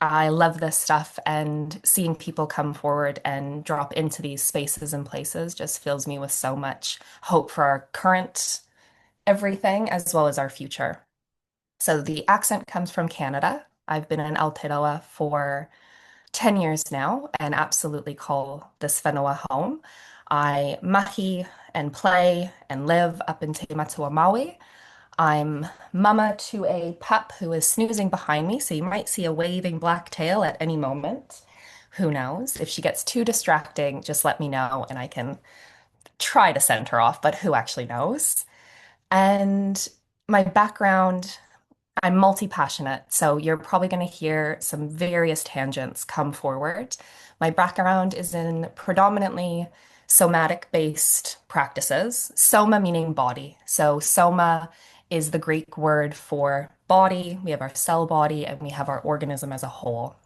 I love this stuff, and seeing people come forward and drop into these spaces and places just fills me with so much hope for our current everything as well as our future. So the accent comes from Canada. I've been in Aotearoa for 10 years now and absolutely call this whenua home. I mahi and play and live up in Te Matua Maui. I'm mama to a pup who is snoozing behind me, so you might see a waving black tail at any moment. Who knows? If she gets too distracting, just let me know and I can try to send her off, but who actually knows? And my background, I'm multi-passionate, so you're probably going to hear some various tangents come forward. My background is in predominantly somatic-based practices, soma meaning body. So soma is the Greek word for body. We have our cell body and we have our organism as a whole.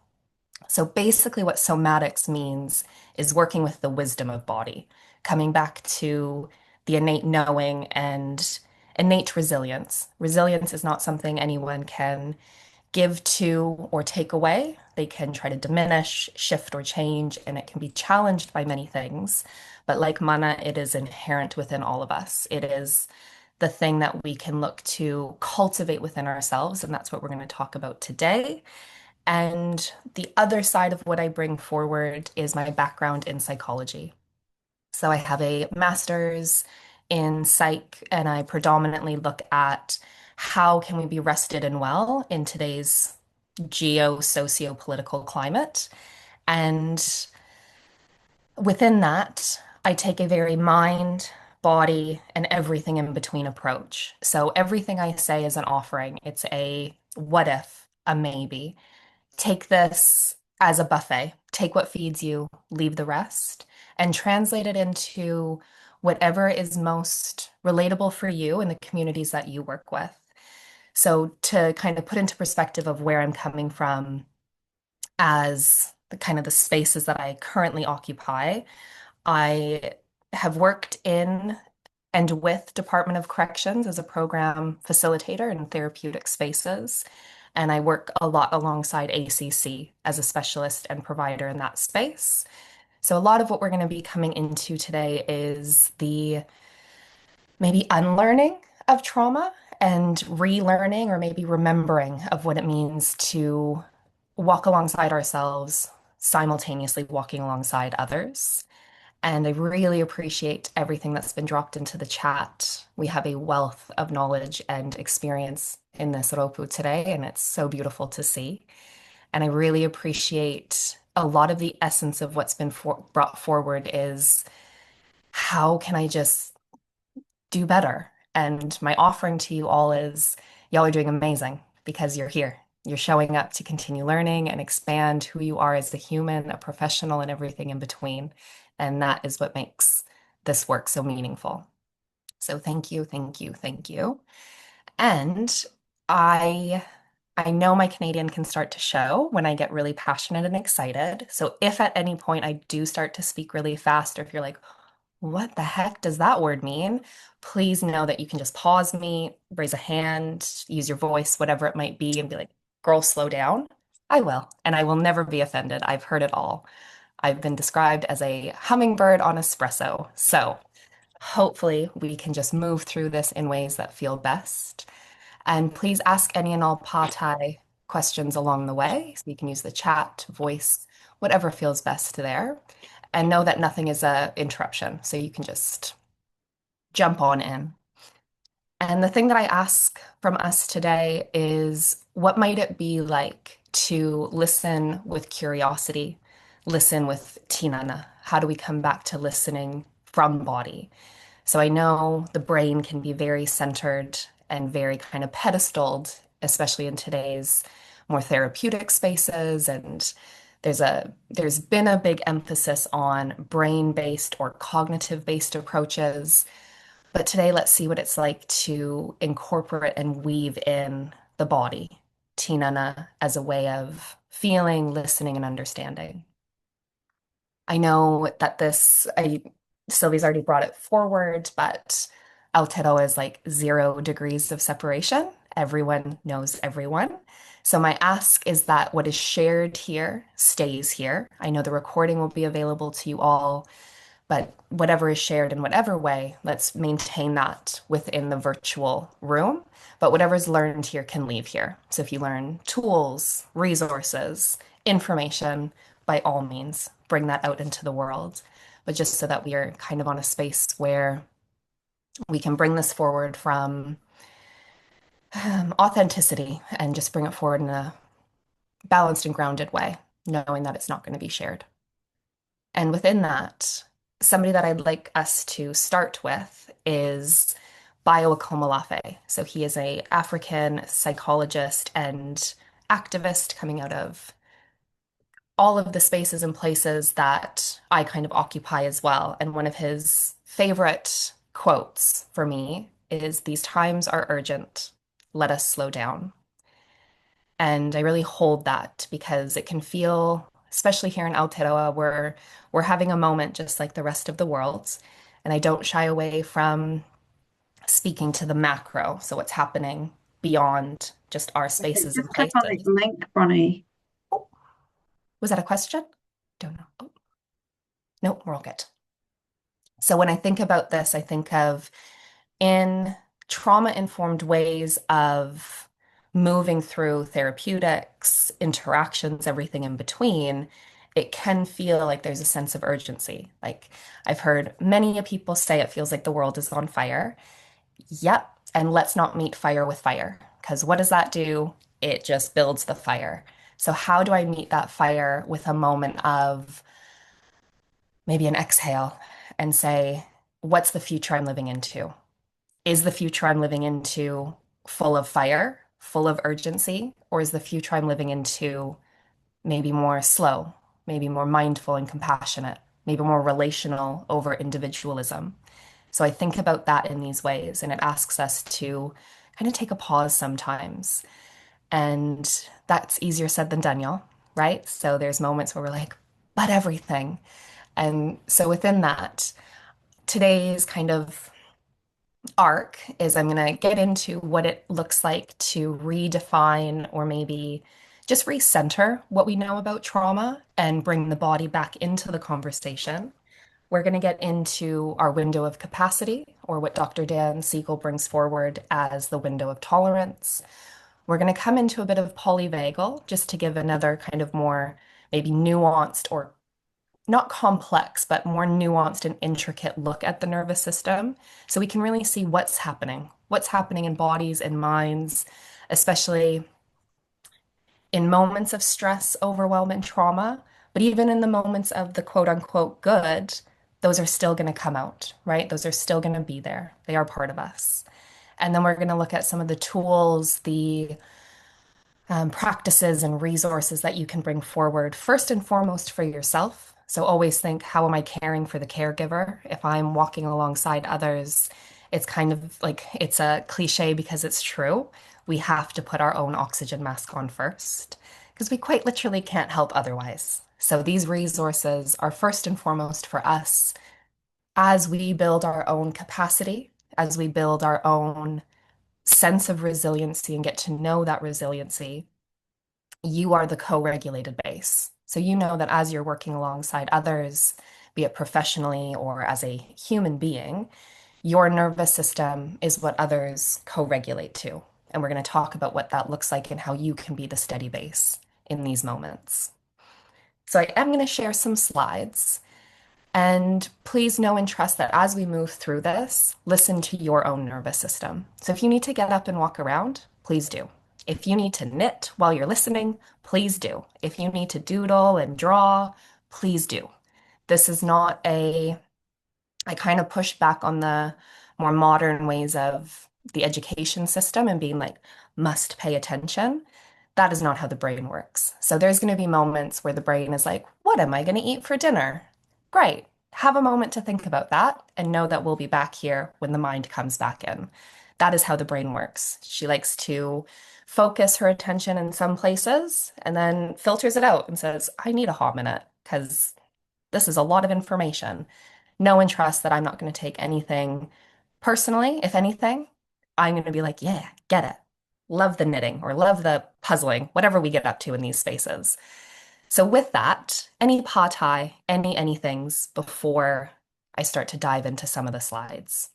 So basically what somatics means is working with the wisdom of body, coming back to the innate knowing and innate resilience. Resilience is not something anyone can give to or take away. They can try to diminish, shift, or change, and it can be challenged by many things. But like mana, it is inherent within all of us. It is the thing that we can look to cultivate within ourselves, and that's what we're going to talk about today. And the other side of what I bring forward is my background in psychology. So I have a master's in psych, and I predominantly look at how can we be rested and well in today's geo-socio-political climate. And within that, I take a very mind, body, and everything in between approach. So everything I say is an offering. It's a what if, a maybe. Take this as a buffet. Take what feeds you, leave the rest, and translate it into whatever is most relatable for you and the communities that you work with. So to kind of put into perspective of where I'm coming from as the kind of the spaces that I currently occupy, I have worked in and with Department of Corrections as a program facilitator in therapeutic spaces. And I work a lot alongside ACC as a specialist and provider in that space. So a lot of what we're going to be coming into today is the maybe unlearning of trauma and relearning or maybe remembering of what it means to walk alongside ourselves, simultaneously walking alongside others. And I really appreciate everything that's been dropped into the chat. We have a wealth of knowledge and experience in this ropu today, and it's so beautiful to see. And I really appreciate a lot of the essence of what's been brought forward is how can I just do better? And my offering to you all is y'all are doing amazing because you're here. You're showing up to continue learning and expand who you are as a human, a professional, and everything in between. And that is what makes this work so meaningful. So thank you, thank you, thank you. And I I know my Canadian can start to show when I get really passionate and excited. So if at any point I do start to speak really fast, or if you're like, what the heck does that word mean? Please know that you can just pause me, raise a hand, use your voice, whatever it might be, and be like, girl, slow down. I will, and I will never be offended. I've heard it all. I've been described as a hummingbird on espresso. So hopefully we can just move through this in ways that feel best. And please ask any and all Patai questions along the way. So you can use the chat, voice, whatever feels best there. And know that nothing is a interruption. So you can just jump on in. And the thing that I ask from us today is what might it be like to listen with curiosity, listen with tinana? How do we come back to listening from body? So I know the brain can be very centered and very kind of pedestaled, especially in today's more therapeutic spaces. And there's been a big emphasis on brain-based or cognitive-based approaches. But today, let's see what it's like to incorporate and weave in the body, tinana, as a way of feeling, listening, and understanding. I know that Sylvie's already brought it forward, but Aotearoa is like 0 degrees of separation. Everyone knows everyone. So my ask is that what is shared here stays here. I know the recording will be available to you all, but whatever is shared in whatever way, let's maintain that within the virtual room. But whatever's learned here can leave here. So if you learn tools, resources, information, by all means, bring that out into the world. But just so that we are kind of on a space where we can bring this forward from authenticity and just bring it forward in a balanced and grounded way, knowing that it's not going to be shared. And within that, somebody that I'd like us to start with is Bio. So he is a African psychologist and activist coming out of all of the spaces and places that I kind of occupy as well. And one of his favorite quotes for me is, "These times are urgent. Let us slow down." And I really hold that because it can feel, especially here in Aotearoa, where we're having a moment just like the rest of the world. And I don't shy away from speaking to the macro, so what's happening beyond just our Okay, spaces and just click on the places. link, Bronnie. Oh, was that a question? Don't know. Oh, no, we're all good. So when I think about this, I think of in trauma-informed ways of moving through therapeutics, interactions, everything in between, it can feel like there's a sense of urgency. Like I've heard many people say it feels like the world is on fire. Yep. And let's not meet fire with fire, because what does that do? It just builds the fire. So how do I meet that fire with a moment of maybe an exhale and say, what's the future I'm living into? Is the future I'm living into full of fire, full of urgency, or is the future I'm living into maybe more slow, maybe more mindful and compassionate, maybe more relational over individualism? So I think about that in these ways, and it asks us to kind of take a pause sometimes. And that's easier said than done, y'all, right? So there's moments where we're like, but everything. And so within that, today's kind of arc is I'm going to get into what it looks like to redefine or maybe just recenter what we know about trauma and bring the body back into the conversation. We're going to get into our window of capacity, or what Dr. Dan Siegel brings forward as the window of tolerance. We're going to come into a bit of polyvagal just to give another kind of more maybe nuanced or not complex, but more nuanced and intricate look at the nervous system. So we can really see what's happening in bodies and minds, especially in moments of stress, overwhelm, and trauma. But even in the moments of the quote unquote good, those are still going to come out, right? Those are still going to be there. They are part of us. And then we're going to look at some of the tools, the practices and resources that you can bring forward, first and foremost for yourself. So always think, how am I caring for the caregiver? If I'm walking alongside others, it's kind of like it's a cliche because it's true. We have to put our own oxygen mask on first because we quite literally can't help otherwise. So these resources are first and foremost for us as we build our own capacity, as we build our own sense of resiliency and get to know that resiliency. You are the co-regulated base. So you know that as you're working alongside others, be it professionally or as a human being, your nervous system is what others co-regulate to. And we're going to talk about what that looks like and how you can be the steady base in these moments. So I am going to share some slides. And please know and trust that as we move through this, listen to your own nervous system. So if you need to get up and walk around, please do. If you need to knit while you're listening, please do. If you need to doodle and draw, please do. This is not a, I kind of push back on the more modern ways of the education system and being like, must pay attention. That is not how the brain works. So there's going to be moments where the brain is like, what am I going to eat for dinner? Great. Have a moment to think about that and know that we'll be back here when the mind comes back in. That is how the brain works. She likes to focus her attention in some places and then filters it out and says, I need a hot minute because this is a lot of information. Know and trust that I'm not going to take anything personally. If anything, I'm going to be like, yeah, get it. love the knitting or love the puzzling, whatever we get up to in these spaces. So with that, any pa tai, anythings before I start to dive into some of the slides.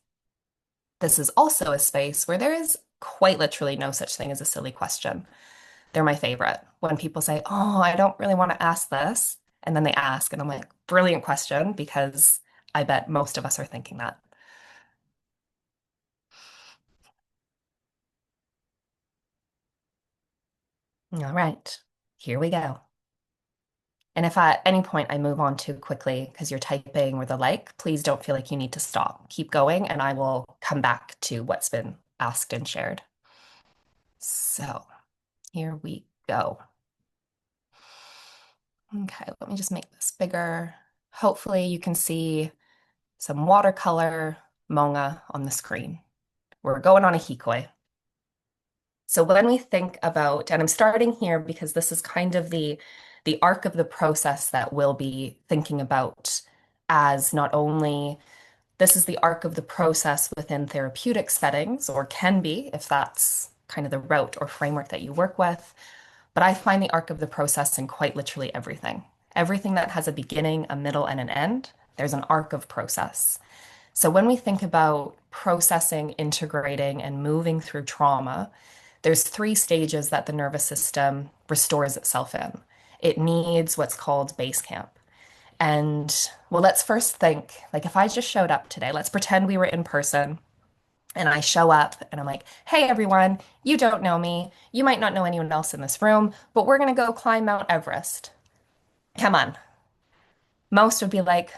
This is also a space where there is quite literally no such thing as a silly question. They're my favorite. When people say, "Oh, I don't really want to ask this," and then they ask, and I'm like, "Brilliant question," because I bet most of us are thinking that. All right, here we go. And if at any point I move on too quickly because you're typing or the like, please don't feel like you need to stop. Keep going, and I will come back to what's been asked and shared. So here we go. Okay, let me just make this bigger. Hopefully you can see some watercolor manga on the screen. We're going on a hikoi. So when we think about, and I'm starting here because this is kind of the arc of the process that we'll be thinking about as not only this is the arc of the process within therapeutic settings, or can be if that's kind of the route or framework that you work with. But I find the arc of the process in quite literally everything. Everything that has a beginning, a middle, and an end, there's an arc of process. So when we think about processing, integrating, and moving through trauma, there's three stages that the nervous system restores itself in. It needs what's called base camp. And well, let's first think like if I just showed up today, let's pretend we were in person and I show up and I'm like, "Hey everyone, you don't know me. You might not know anyone else in this room, but we're going to go climb Mount Everest. Come on." Most would be like,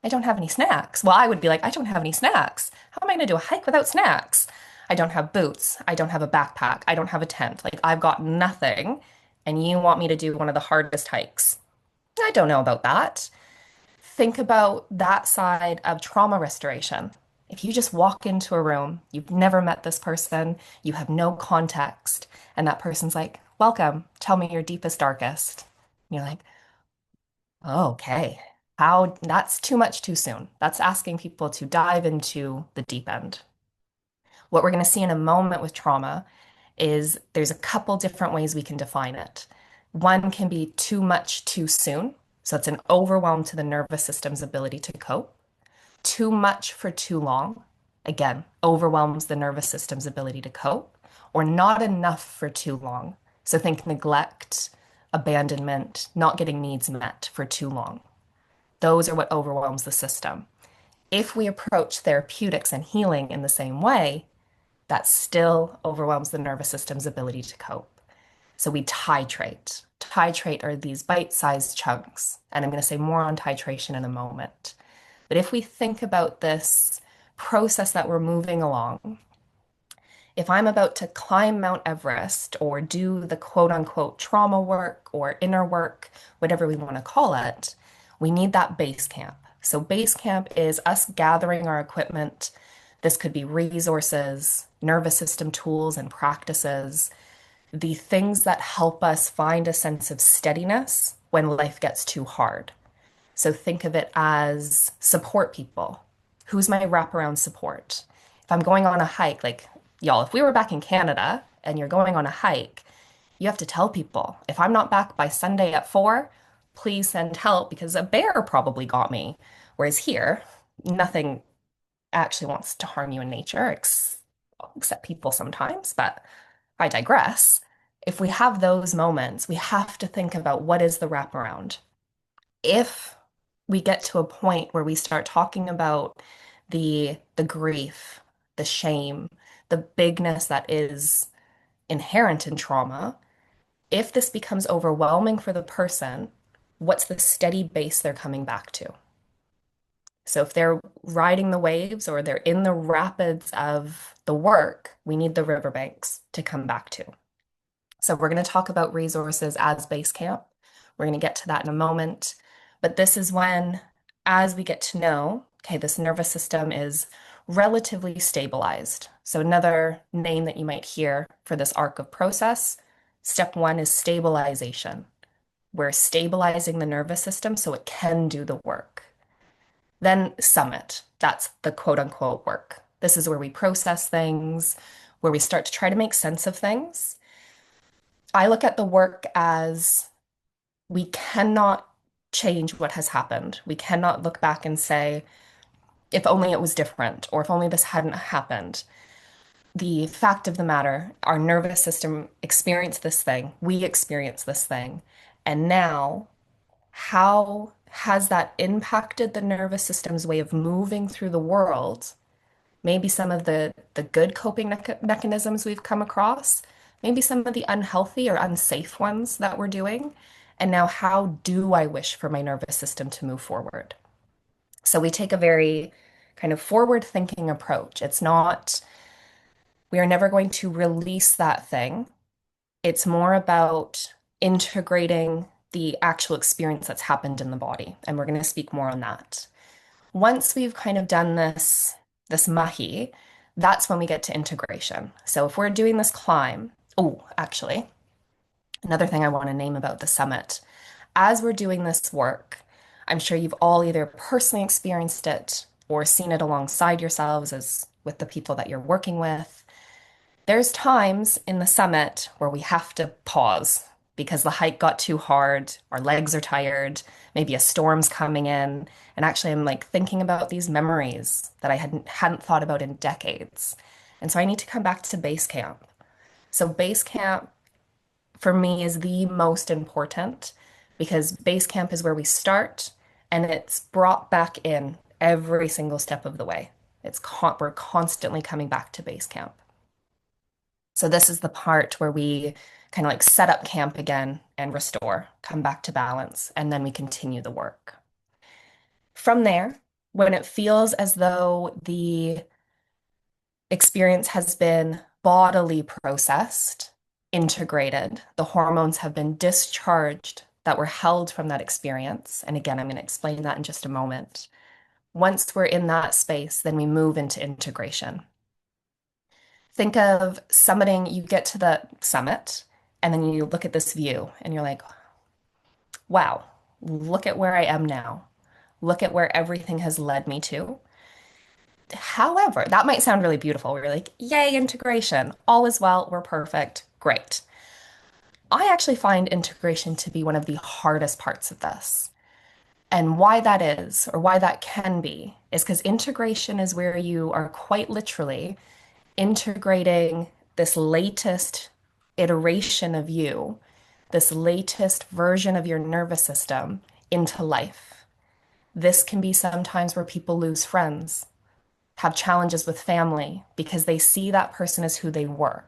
"I don't have any snacks." Well, I would be like, "I don't have any snacks. How am I going to do a hike without snacks? I don't have boots. I don't have a backpack. I don't have a tent. Like, I've got nothing. And you want me to do one of the hardest hikes. I don't know about that." Think about that side of trauma restoration. If you just walk into a room, you've never met this person, you have no context, and that person's like, "Welcome, tell me your deepest, darkest." And you're like, "Oh, okay. How, that's too much too soon." That's asking people to dive into the deep end. What we're going to see in a moment with trauma is there's a couple different ways we can define it. One can be too much too soon. So it's an overwhelm to the nervous system's ability to cope. Too much for too long, again, overwhelms the nervous system's ability to cope. Or not enough for too long. So think neglect, abandonment, not getting needs met for too long. Those are what overwhelms the system. If we approach therapeutics and healing in the same way, that still overwhelms the nervous system's ability to cope. So we titrate. Titrate are these bite-sized chunks. And I'm going to say more on titration in a moment. But if we think about this process that we're moving along, if I'm about to climb Mount Everest or do the quote unquote trauma work or inner work, whatever we want to call it, we need that base camp. So, base camp is us gathering our equipment. This could be resources, nervous system tools and practices, the things that help us find a sense of steadiness when life gets too hard. So think of it as support people. Who's my wraparound support? If I'm going on a hike, like y'all, if we were back in Canada and you're going on a hike, you have to tell people, if I'm not back by Sunday at 4, please send help because a bear probably got me. Whereas here, nothing actually wants to harm you in nature, except people sometimes, but I digress. If we have those moments, we have to think about what is the wraparound. If we get to a point where we start talking about the grief, the shame, the bigness that is inherent in trauma, if this becomes overwhelming for the person, what's the steady base they're coming back to? So if they're riding the waves or they're in the rapids of the work, we need the riverbanks to come back to. So we're going to talk about resources as base camp. We're going to get to that in a moment. But this is when, as we get to know, okay, this nervous system is relatively stabilized. So another name that you might hear for this arc of process, step one is stabilization. We're stabilizing the nervous system so it can do the work. Then summit, that's the quote unquote work. This is where we process things, where we start to try to make sense of things. I look at the work as we cannot change what has happened. We cannot look back and say, if only it was different, or if only this hadn't happened. The fact of the matter, our nervous system experienced this thing, we experienced this thing, and now how has that impacted the nervous system's way of moving through the world? Maybe some of the good coping mechanisms we've come across, maybe some of the unhealthy or unsafe ones that we're doing. And now, how do I wish for my nervous system to move forward? So we take a very kind of forward thinking approach. It's not, we are never going to release that thing. It's more about integrating the actual experience that's happened in the body. And we're going to speak more on that. Once we've kind of done this mahi, that's when we get to integration. So if we're doing this climb, oh, actually, another thing I want to name about the summit, as we're doing this work, I'm sure you've all either personally experienced it or seen it alongside yourselves as with the people that you're working with. There's times in the summit where we have to pause because the hike got too hard, our legs are tired, maybe a storm's coming in, and actually I'm like thinking about these memories that I hadn't thought about in decades. And so I need to come back to base camp. So base camp for me is the most important because base camp is where we start and it's brought back in every single step of the way. We're constantly coming back to base camp. So this is the part where we kind of like set up camp again and restore, come back to balance, and then we continue the work. From there, when it feels as though the experience has been bodily processed, integrated, the hormones have been discharged that were held from that experience. And again, I'm going to explain that in just a moment. Once we're in that space, then we move into integration. Think of summiting, you get to the summit, and then you look at this view, and you're like, wow, look at where I am now. Look at where everything has led me to. However, that might sound really beautiful. We're like, yay, integration. All is well. We're perfect. Great. I actually find integration to be one of the hardest parts of this. And why that is, or why that can be, is because integration is where you are quite literally integrating this latest iteration of you, this latest version of your nervous system into life. This can be sometimes where people lose friends, have challenges with family because they see that person as who they were.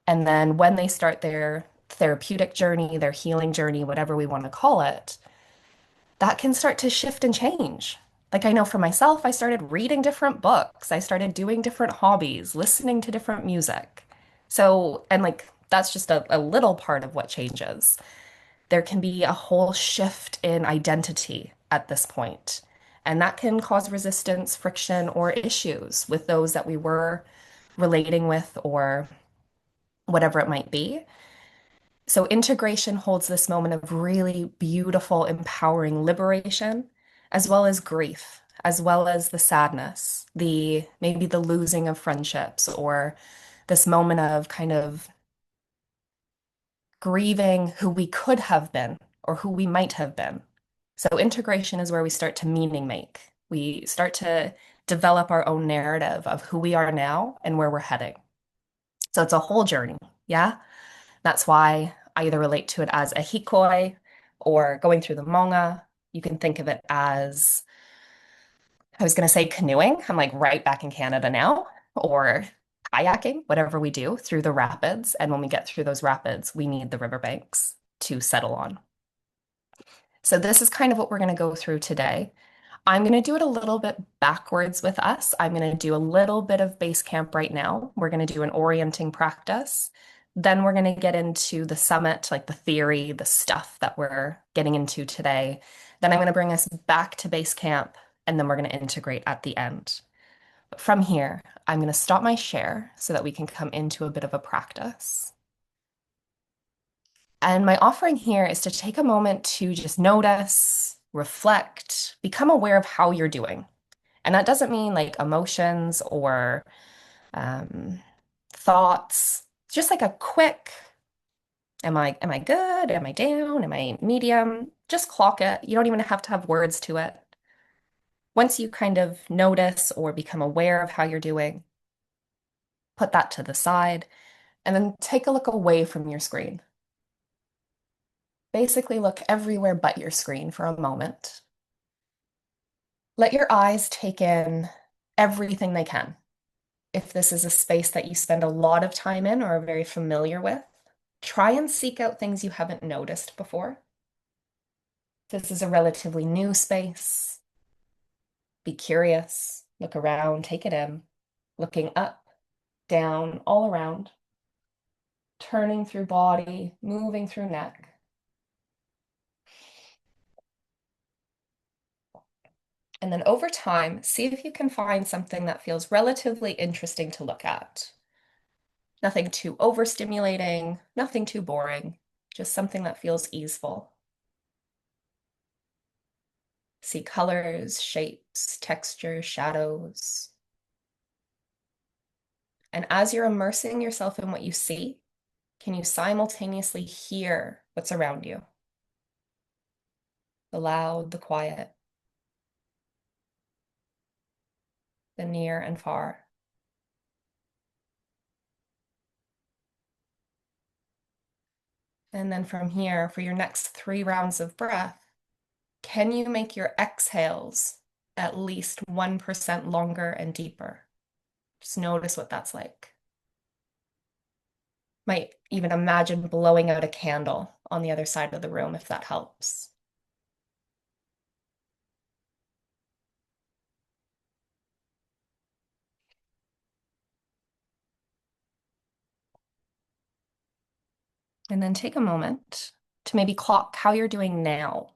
And then when they start their therapeutic journey, their healing journey, whatever we want to call it, that can start to shift and change. Like I know for myself, I started reading different books. I started doing different hobbies, listening to different music. So, and like that's just a little part of what changes. There can be a whole shift in identity at this point, and that can cause resistance, friction, or issues with those that we were relating with or whatever it might be. So integration holds this moment of really beautiful, empowering liberation, as well as grief, as well as the sadness, the maybe the losing of friendships, or this moment of kind of grieving who we could have been or who we might have been. So integration is where we start to meaning make. We start to develop our own narrative of who we are now and where we're heading. So it's a whole journey. Yeah. That's why I either relate to it as a hikoi or going through the manga. You can think of it as, I was going to say canoeing. I'm like right back in Canada now, or kayaking, whatever we do through the rapids. And when we get through those rapids, we need the riverbanks to settle on. So this is kind of what we're going to go through today. I'm going to do it a little bit backwards with us. I'm going to do a little bit of base camp right now. We're going to do an orienting practice. Then we're going to get into the summit, like the theory, the stuff that we're getting into today. Then I'm going to bring us back to base camp, and then we're going to integrate at the end. But from here, I'm going to stop my share so that we can come into a bit of a practice. And my offering here is to take a moment to just notice, reflect, become aware of how you're doing. And that doesn't mean like emotions or um, thoughts, just like a quick, am I good? Am I down? Am I medium? Just clock it. You don't even have to have words to it. Once you kind of notice or become aware of how you're doing, put that to the side and then take a look away from your screen. Basically, look everywhere but your screen for a moment. Let your eyes take in everything they can. If this is a space that you spend a lot of time in or are very familiar with, try and seek out things you haven't noticed before. If this is a relatively new space, be curious, look around, take it in, looking up, down, all around, turning through body, moving through neck. And then over time, see if you can find something that feels relatively interesting to look at. Nothing too overstimulating, nothing too boring, just something that feels easeful. See colors, shapes, textures, shadows. And as you're immersing yourself in what you see, can you simultaneously hear what's around you? The loud, the quiet, the near and far. And then from here, for your next 3 rounds of breath, can you make your exhales at least 1% longer and deeper? Just notice what that's like. Might even imagine blowing out a candle on the other side of the room if that helps. And then take a moment to maybe clock how you're doing now.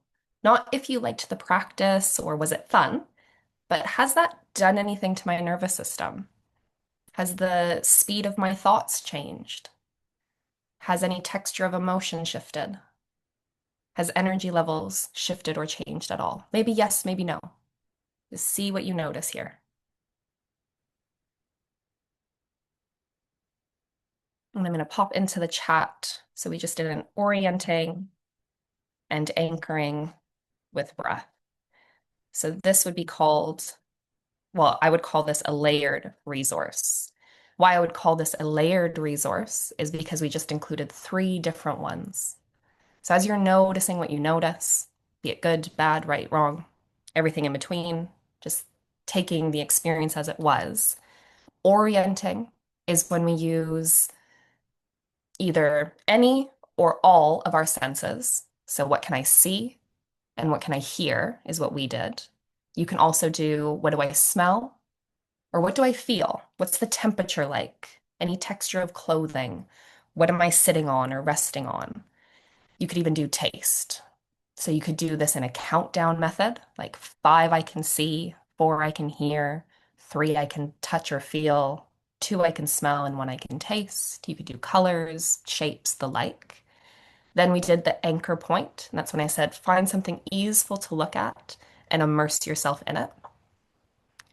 Not if you liked the practice or was it fun, but has that done anything to my nervous system? Has the speed of my thoughts changed? Has any texture of emotion shifted? Has energy levels shifted or changed at all? Maybe yes, maybe no. Just see what you notice here. And I'm going to pop into the chat. So we just did an orienting and anchoring with breath. So this would be called, well, I would call this a layered resource. Why I would call this a layered resource is because we just included 3 different ones. So as you're noticing what you notice, be it good, bad, right, wrong, everything in between, just taking the experience as it was. Orienting is when we use either any or all of our senses. So what can I see and what can I hear is what we did. You can also do what do I smell or what do I feel? What's the temperature like? Any texture of clothing? What am I sitting on or resting on? You could even do taste. So you could do this in a countdown method, like 5 I can see, 4 I can hear, 3 I can touch or feel, 2 I can smell, and 1 I can taste. You could do colors, shapes, the like. Then we did the anchor point, and that's when I said find something easeful to look at and immerse yourself in it.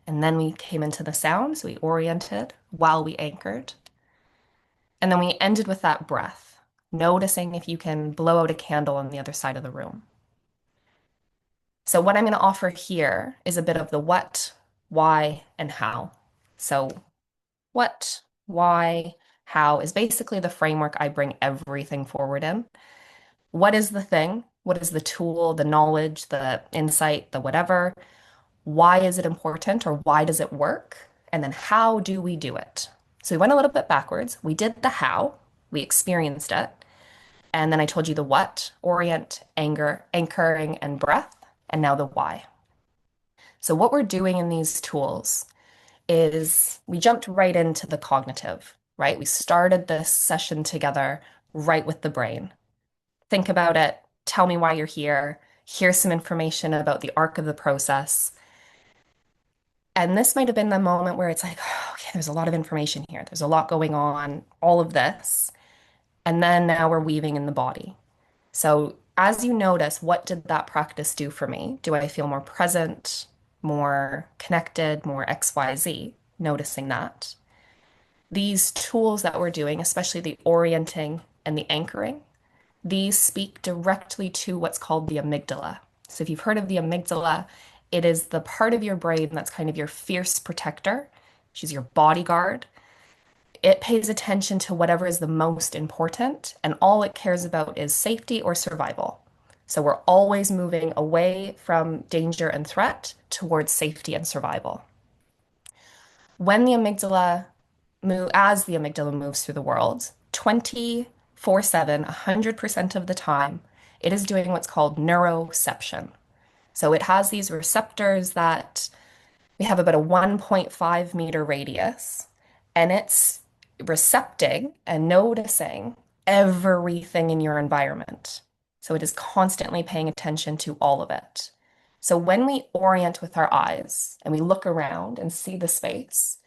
And then we came into the sound, so we oriented while we anchored. And then we ended with that breath, noticing if you can blow out a candle on the other side of the room. So what I'm going to offer here is a bit of the what, why, and how. So what, why, how is basically the framework I bring everything forward in. What is the thing? What is the tool, the knowledge, the insight, the whatever? Why is it important or why does it work? And then how do we do it? So we went a little bit backwards. We did the how, we experienced it. And then I told you the what, orient, anger, anchoring, and breath, and now the why. So what we're doing in these tools is we jumped right into the cognitive, right? We started this session together right with the brain. Think about it. Tell me why you're here. Here's some information about the arc of the process. And this might have been the moment where it's like, oh, okay, there's a lot of information here. There's a lot going on, all of this. And then now we're weaving in the body. So as you notice, what did that practice do for me? Do I feel more present, more connected, more XYZ? Noticing that. These tools that we're doing, especially the orienting and the anchoring, these speak directly to what's called the amygdala. So if you've heard of the amygdala, it is the part of your brain that's kind of your fierce protector. She's your bodyguard. It pays attention to whatever is the most important, and all it cares about is safety or survival. So we're always moving away from danger and threat towards safety and survival. When the amygdala as the amygdala moves through the world, 24/7, 100% of the time, it is doing what's called neuroception. So it has these receptors that we have about a 1.5 meter radius, and it's recepting and noticing everything in your environment. So it is constantly paying attention to all of it. So when we orient with our eyes and we look around and see the space,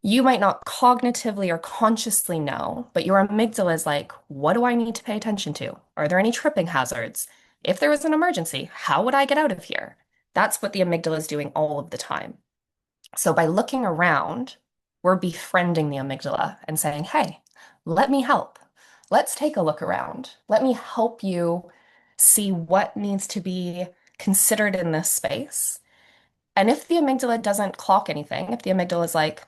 you might not cognitively or consciously know, but your amygdala is like, what do I need to pay attention to? Are there any tripping hazards? If there was an emergency, how would I get out of here? That's what the amygdala is doing all of the time. So by looking around, we're befriending the amygdala and saying, hey, let me help. Let's take a look around. Let me help you see what needs to be considered in this space. And if the amygdala doesn't clock anything, if the amygdala is like,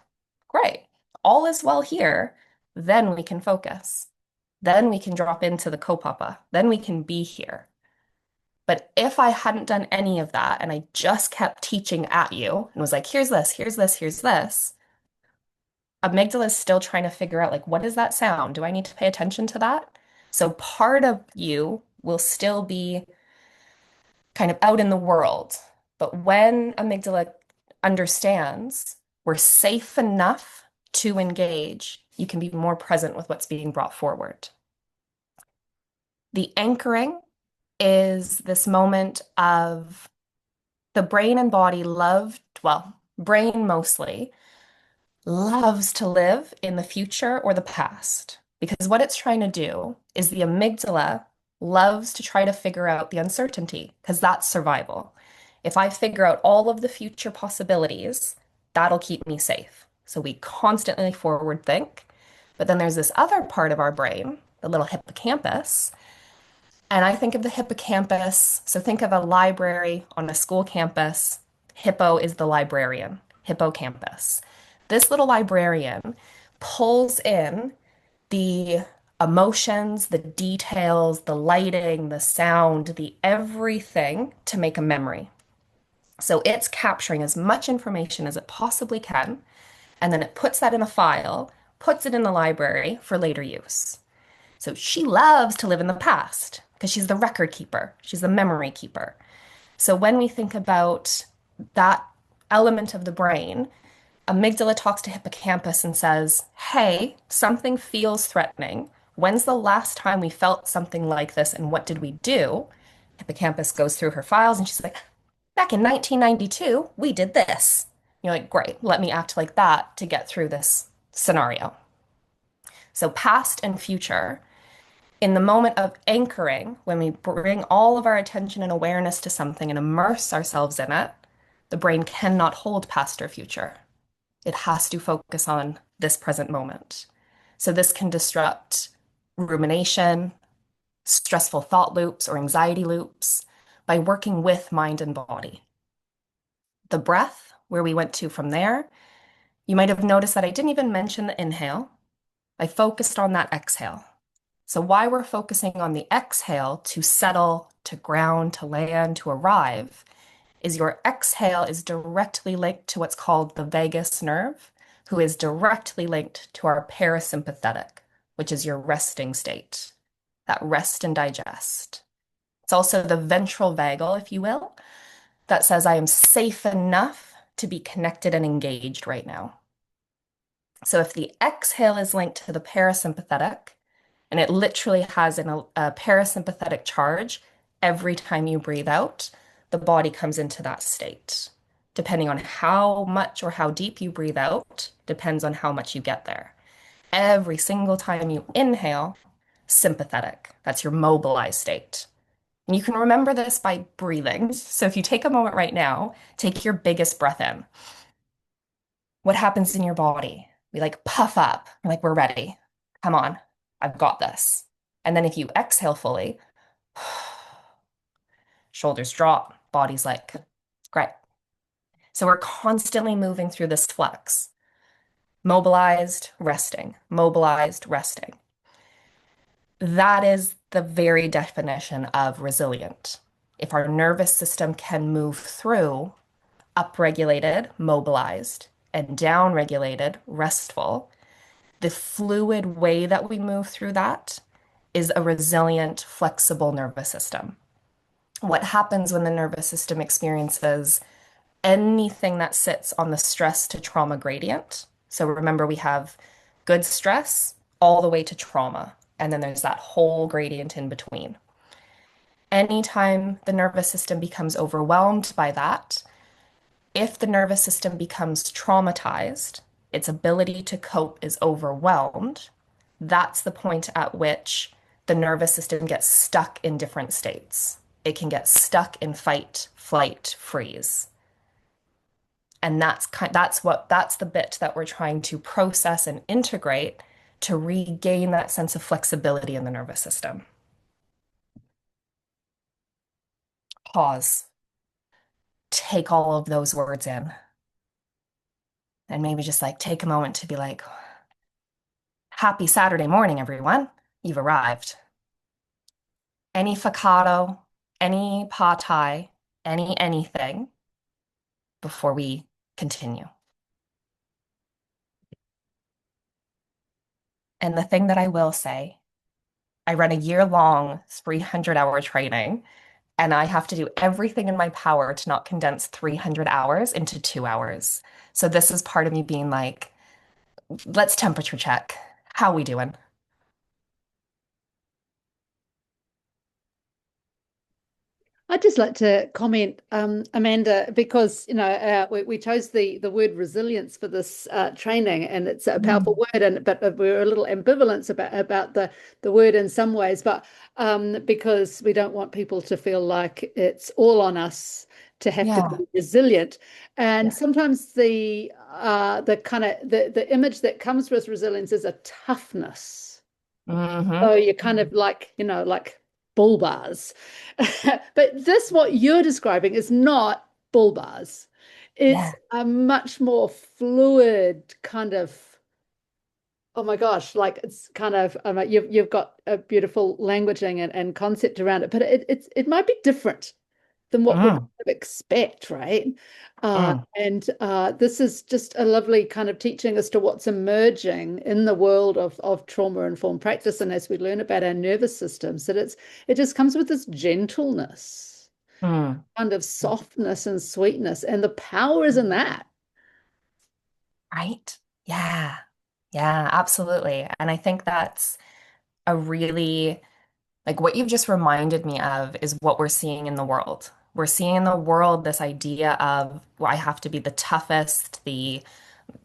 great, all is well here, then we can focus. Then we can drop into the kaupapa. Then we can be here. But if I hadn't done any of that and I just kept teaching at you and was like, here's this, here's this, here's this, amygdala is still trying to figure out, like, what is that sound? Do I need to pay attention to that? So part of you will still be kind of out in the world. But when amygdala understands we're safe enough to engage, you can be more present with what's being brought forward. The anchoring is this moment of the brain and body brain mostly loves to live in the future or the past. Because what it's trying to do is the amygdala loves to try to figure out the uncertainty, because that's survival. If I figure out all of the future possibilities, that'll keep me safe. So we constantly forward think. But then there's this other part of our brain, the little hippocampus. And I think of the hippocampus, so think of a library on a school campus. Hippo is the librarian, hippocampus. This little librarian pulls in the emotions, the details, the lighting, the sound, the everything to make a memory. So it's capturing as much information as it possibly can, and then it puts that in a file, puts it in the library for later use. So she loves to live in the past because she's the record keeper, she's the memory keeper. So when we think about that element of the brain, amygdala talks to hippocampus and says, hey, something feels threatening. When's the last time we felt something like this and what did we do? Hippocampus goes through her files and she's like, back in 1992, we did this. You're like, great, let me act like that to get through this scenario. So past and future, in the moment of anchoring, when we bring all of our attention and awareness to something and immerse ourselves in it, the brain cannot hold past or future. It has to focus on this present moment. So this can disrupt rumination, stressful thought loops, or anxiety loops by working with mind and body. The breath, where we went to from there, you might have noticed that I didn't even mention the inhale. I focused on that exhale. So why we're focusing on the exhale to settle, to ground, to land, to arrive, is your exhale is directly linked to what's called the vagus nerve, who is directly linked to our parasympathetic, which is your resting state, that rest and digest. It's also the ventral vagal, if you will, that says I am safe enough to be connected and engaged right now. So if the exhale is linked to the parasympathetic, and it literally has a parasympathetic charge every time you breathe out, the body comes into that state. Depending on how much or how deep you breathe out, depends on how much you get there. Every single time you inhale, sympathetic. That's your mobilized state. And you can remember this by breathing. So if you take a moment right now, take your biggest breath in. What happens in your body? We like puff up, we're like, we're ready. Come on, I've got this. And then if you exhale fully, shoulders drop, body's like, great. So we're constantly moving through this flex, mobilized, resting, mobilized, resting. That is the very definition of resilient. If our nervous system can move through upregulated, mobilized, and downregulated, restful, the fluid way that we move through that is a resilient, flexible nervous system. What happens when the nervous system experiences anything that sits on the stress to trauma gradient? So remember, we have good stress all the way to trauma, and then there's that whole gradient in between. Anytime the nervous system becomes overwhelmed by that, if the nervous system becomes traumatized, its ability to cope is overwhelmed, that's the point at which the nervous system gets stuck in different states. It can get stuck in fight, flight, freeze. And that's the bit that we're trying to process and integrate to regain that sense of flexibility in the nervous system. Pause. Take all of those words in. And maybe just like take a moment to be like, happy Saturday morning, everyone. You've arrived. Any focaccia, any pad thai, anything before we continue. And the thing that I will say, I run a year-long 300-hour training, and I have to do everything in my power to not condense 300 hours into 2 hours. So this is part of me being like, let's temperature check. How we doing? I'd just like to comment, Amanda, because we chose the word resilience for this training, and it's a powerful Mm. word, and but we're a little ambivalent about the word in some ways, but because we don't want people to feel like it's all on us to have to Yeah. be resilient, and Yeah. sometimes the kind of the image that comes with resilience is a toughness. Hmm. So you're kind of like, like bull bars. But this, what you're describing, is not bull bars. It's Yeah. a much more fluid kind of, oh my gosh, like it's kind of, you've got a beautiful languaging and concept around it, but it might be different than what we kind Mm. of expect, right? Mm. And this is just a lovely kind of teaching as to what's emerging in the world of trauma-informed practice, and as we learn about our nervous systems, that it just comes with this gentleness, Mm. kind of softness and sweetness, and the power is in that. Right? Yeah. Yeah, absolutely. And I think that's a really, like what you've just reminded me of is what we're seeing in the world. We're seeing in the world this idea of, well, I have to be the toughest, the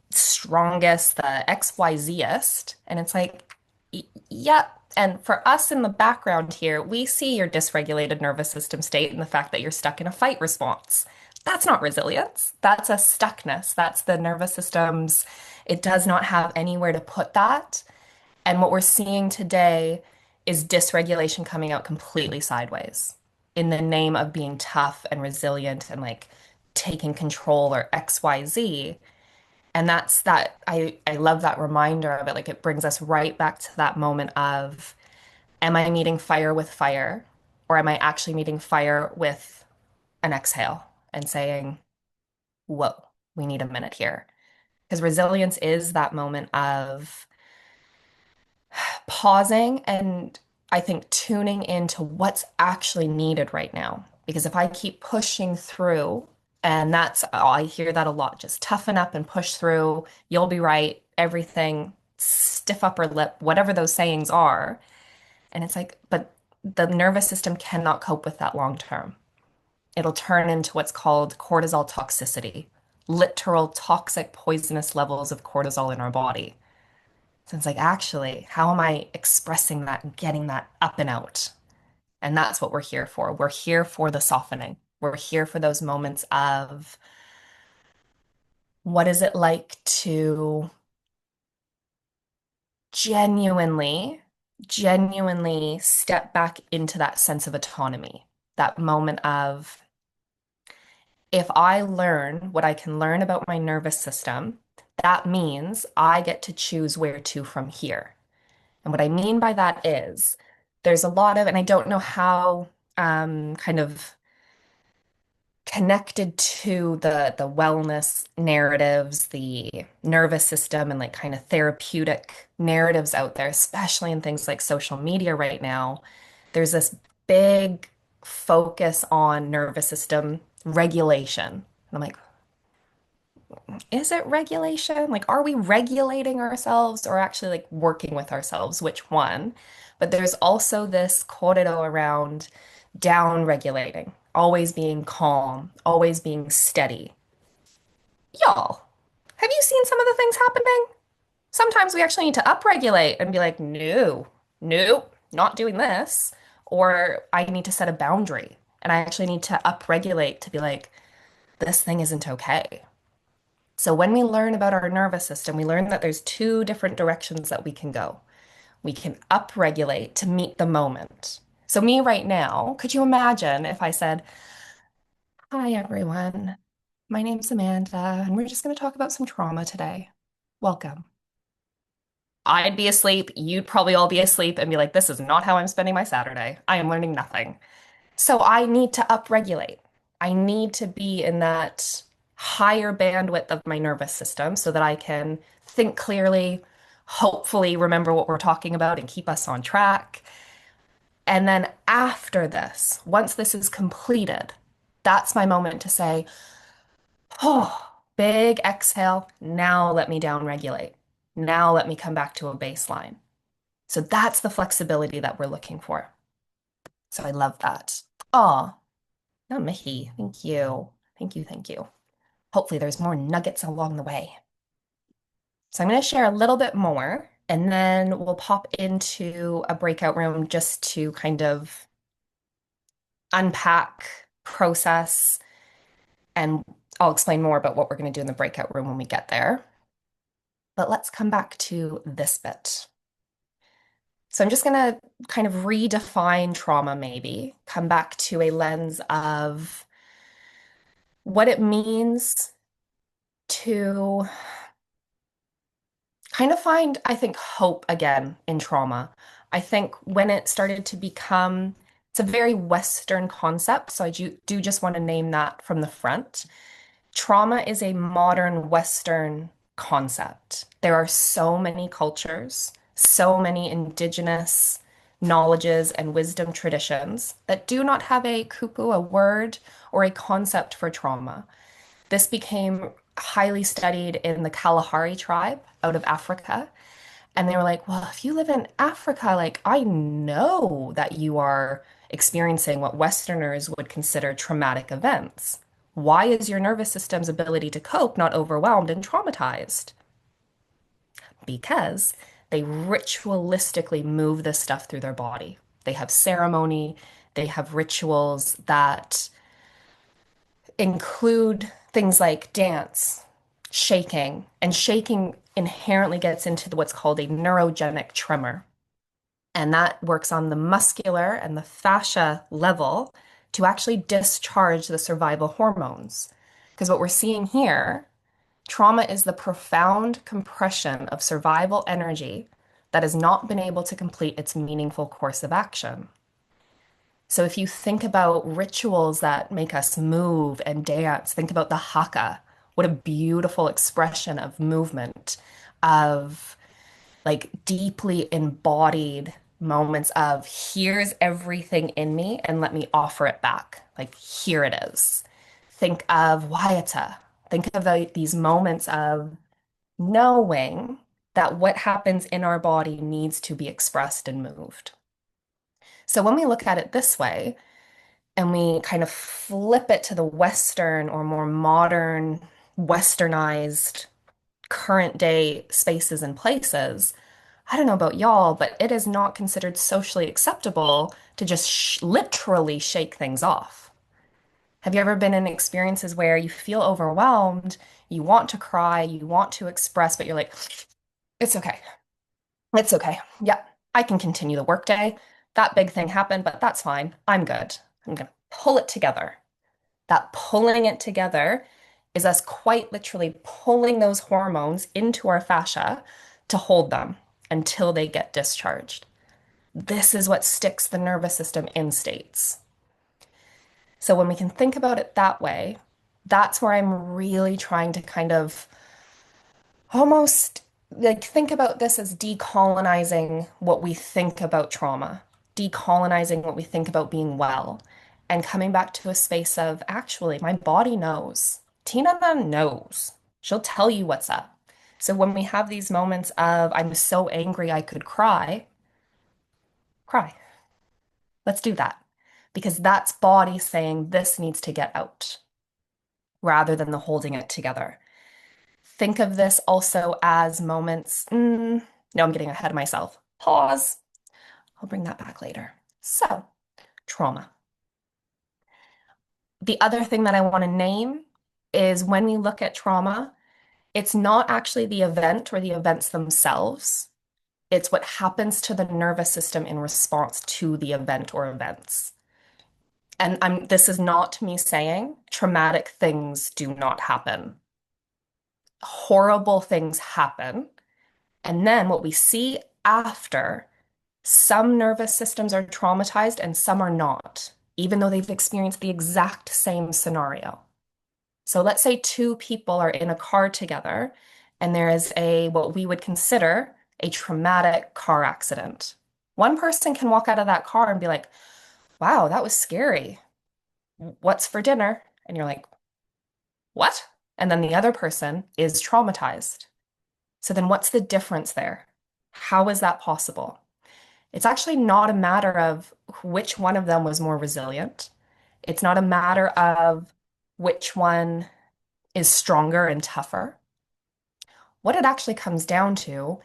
strongest, the XYZest. And it's like, yeah. And for us in the background here, we see your dysregulated nervous system state and the fact that you're stuck in a fight response. That's not resilience. That's a stuckness. That's the nervous system's, it does not have anywhere to put that. And what we're seeing today is dysregulation coming out completely sideways in the name of being tough and resilient and like taking control or XYZ. And that's that I love that reminder of it. Like it brings us right back to that moment of, am I meeting fire with fire? Or am I actually meeting fire with an exhale and saying, whoa, we need a minute here? Because resilience is that moment of pausing and I think tuning into what's actually needed right now. Because if I keep pushing through, and that's, oh, I hear that a lot, just toughen up and push through, you'll be right, everything, stiff upper lip, whatever those sayings are. And it's like, but the nervous system cannot cope with that long term. It'll turn into what's called cortisol toxicity, literal toxic, poisonous levels of cortisol in our body. So it's like, actually, how am I expressing that and getting that up and out? And that's what we're here for. We're here for the softening. We're here for those moments of what is it like to genuinely, genuinely step back into that sense of autonomy, that moment of if I learn what I can learn about my nervous system, that means I get to choose where to from here. And what I mean by that is there's a lot of, and I don't know how kind of connected to the wellness narratives, the nervous system, and like kind of therapeutic narratives out there, especially in things like social media right now. There's this big focus on nervous system regulation. And I'm like, is it regulation? Like, are we regulating ourselves or actually like working with ourselves? Which one? But there's also this corridor around down regulating, always being calm, always being steady. Y'all, have you seen some of the things happening? Sometimes we actually need to upregulate and be like, no, nope, not doing this. Or I need to set a boundary and I actually need to upregulate to be like, this thing isn't okay. So when we learn about our nervous system, we learn that there's two different directions that we can go. We can upregulate to meet the moment. So me right now, could you imagine if I said, "Hi everyone, my name's Amanda, and we're just going to talk about some trauma today. Welcome." I'd be asleep, you'd probably all be asleep and be like, "This is not how I'm spending my Saturday. I am learning nothing." So I need to upregulate. I need to be in that higher bandwidth of my nervous system so that I can think clearly, hopefully remember what we're talking about and keep us on track. And then after this, once this is completed, that's my moment to say, oh, big exhale. Now let me down regulate. Now let me come back to a baseline. So that's the flexibility that we're looking for. So I love that. Oh, not Mickey. Thank you. Thank you. Thank you. Hopefully, there's more nuggets along the way. So I'm going to share a little bit more, and then we'll pop into a breakout room just to kind of unpack, process, and I'll explain more about what we're going to do in the breakout room when we get there. But let's come back to this bit. So I'm just going to kind of redefine trauma, maybe, come back to a lens of what it means to kind of find, I think, hope again in trauma. I think when it started to become, it's a very Western concept. So I do just want to name that from the front. Trauma is a modern Western concept. There are so many cultures, so many indigenous knowledges and wisdom traditions that do not have a kuku, a word, or a concept for trauma. This became highly studied in the Kalahari tribe out of Africa. And they were like, well, if you live in Africa, like I know that you are experiencing what Westerners would consider traumatic events. Why is your nervous system's ability to cope not overwhelmed and traumatized? Because they ritualistically move this stuff through their body. They have ceremony, they have rituals that include things like dance, shaking, and shaking inherently gets into what's called a neurogenic tremor. And that works on the muscular and the fascia level to actually discharge the survival hormones. Because what we're seeing here, trauma is the profound compression of survival energy that has not been able to complete its meaningful course of action. So if you think about rituals that make us move and dance, think about the haka. What a beautiful expression of movement, of like deeply embodied moments of here's everything in me and let me offer it back. Like here it is. Think of Waiata. Think of these moments of knowing that what happens in our body needs to be expressed and moved. So when we look at it this way, and we kind of flip it to the Western or more modern, westernized, current day spaces and places, I don't know about y'all, but it is not considered socially acceptable to just literally shake things off. Have you ever been in experiences where you feel overwhelmed, you want to cry, you want to express, but you're like, it's okay. It's okay. Yeah, I can continue the workday. That big thing happened, but that's fine. I'm good. I'm gonna pull it together. That pulling it together is us quite literally pulling those hormones into our fascia to hold them until they get discharged. This is what sticks the nervous system in states. So when we can think about it that way, that's where I'm really trying to kind of almost like think about this as decolonizing what we think about trauma, decolonizing what we think about being well, and coming back to a space of actually, my body knows. Tina knows. She'll tell you what's up. So when we have these moments of, I'm so angry I could cry, cry. Let's do that. Because that's body saying this needs to get out rather than the holding it together. Think of this also as moments. No, I'm getting ahead of myself. Pause. I'll bring that back later. So, trauma. The other thing that I want to name is when we look at trauma, it's not actually the event or the events themselves. It's what happens to the nervous system in response to the event or events. And this is not me saying traumatic things do not happen. Horrible things happen. And then what we see after, some nervous systems are traumatized and some are not, even though they've experienced the exact same scenario. So let's say two people are in a car together and there is what we would consider a traumatic car accident. One person can walk out of that car and be like, wow, that was scary. What's for dinner? And you're like, what? And then the other person is traumatized. So then what's the difference there? How is that possible? It's actually not a matter of which one of them was more resilient. It's not a matter of which one is stronger and tougher. What it actually comes down to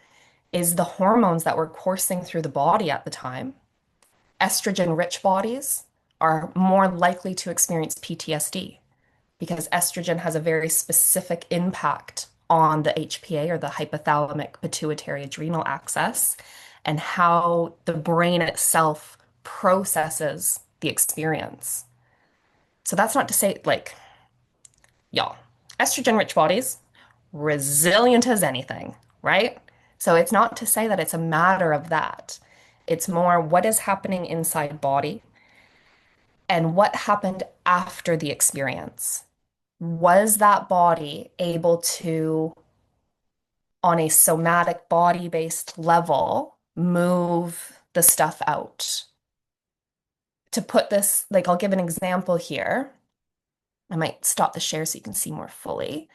is the hormones that were coursing through the body at the time. Estrogen-rich bodies are more likely to experience PTSD because estrogen has a very specific impact on the HPA or the hypothalamic pituitary adrenal axis and how the brain itself processes the experience. So that's not to say, like, y'all, estrogen rich bodies, resilient as anything, right? So it's not to say that it's a matter of that. It's more what is happening inside body and what happened after the experience. Was that body able to, on a somatic body-based level, move the stuff out? To put this, like, I'll give an example here. I might stop the share so you can see more fully.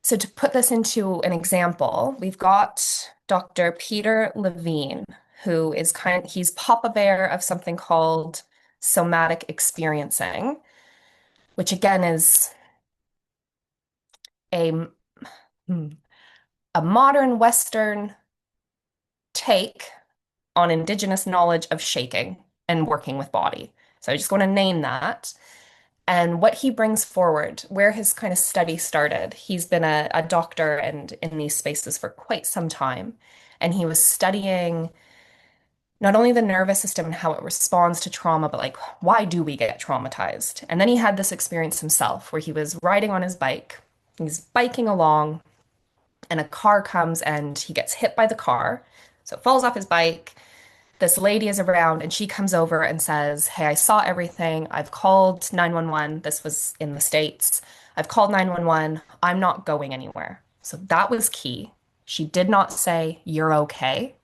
So to put this into an example, we've got Dr. Peter Levine, who is he's Papa Bear of something called somatic experiencing, which again is a, hmm, a modern Western take on indigenous knowledge of shaking and working with body. So I just want to name that. And what he brings forward, where his kind of study started, he's been a doctor and in these spaces for quite some time. And he was studying not only the nervous system and how it responds to trauma, but like, why do we get traumatized? And then he had this experience himself where he was riding on his bike. He's biking along, and a car comes and he gets hit by the car. So it falls off his bike. This lady is around and she comes over and says, hey, I saw everything. I've called 911. This was in the States. I've called 911. I'm not going anywhere. So that was key. She did not say, you're okay.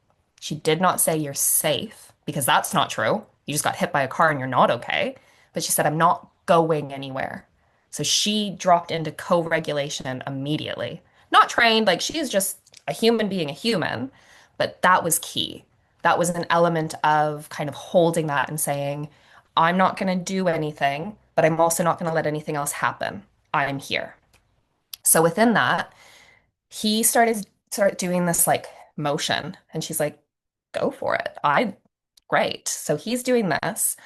She did not say, you're safe, because that's not true. You just got hit by a car and you're not okay. But she said, I'm not going anywhere. So she dropped into co-regulation immediately. Not trained, like she's just a human being a human, but that was key. That was an element of kind of holding that and saying, I'm not going to do anything, but I'm also not going to let anything else happen. I'm here. So within that, he started doing this like motion, and she's like, go for it. Great. So he's doing this.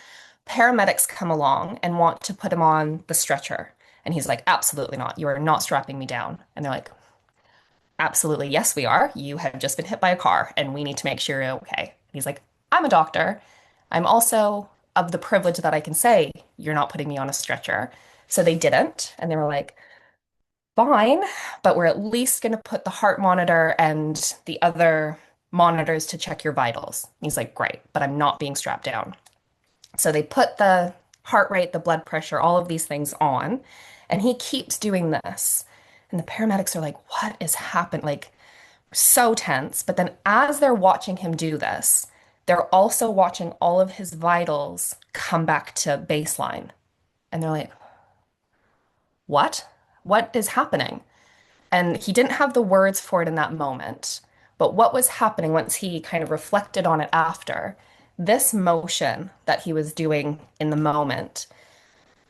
Paramedics come along and want to put him on the stretcher. And he's like, absolutely not. You are not strapping me down. And they're like, absolutely, yes, we are. You have just been hit by a car and we need to make sure you're okay. He's like, I'm a doctor. I'm also of the privilege that I can say, you're not putting me on a stretcher. So they didn't. And they were like, fine, but we're at least going to put the heart monitor and the other monitors to check your vitals. He's like, great, but I'm not being strapped down. So they put the heart rate, the blood pressure, all of these things on, and he keeps doing this. And the paramedics are like, what is happening? Like, so tense. But then as they're watching him do this, they're also watching all of his vitals come back to baseline. And they're like, what? What is happening? And he didn't have the words for it in that moment. But what was happening once he kind of reflected on it after, this motion that he was doing in the moment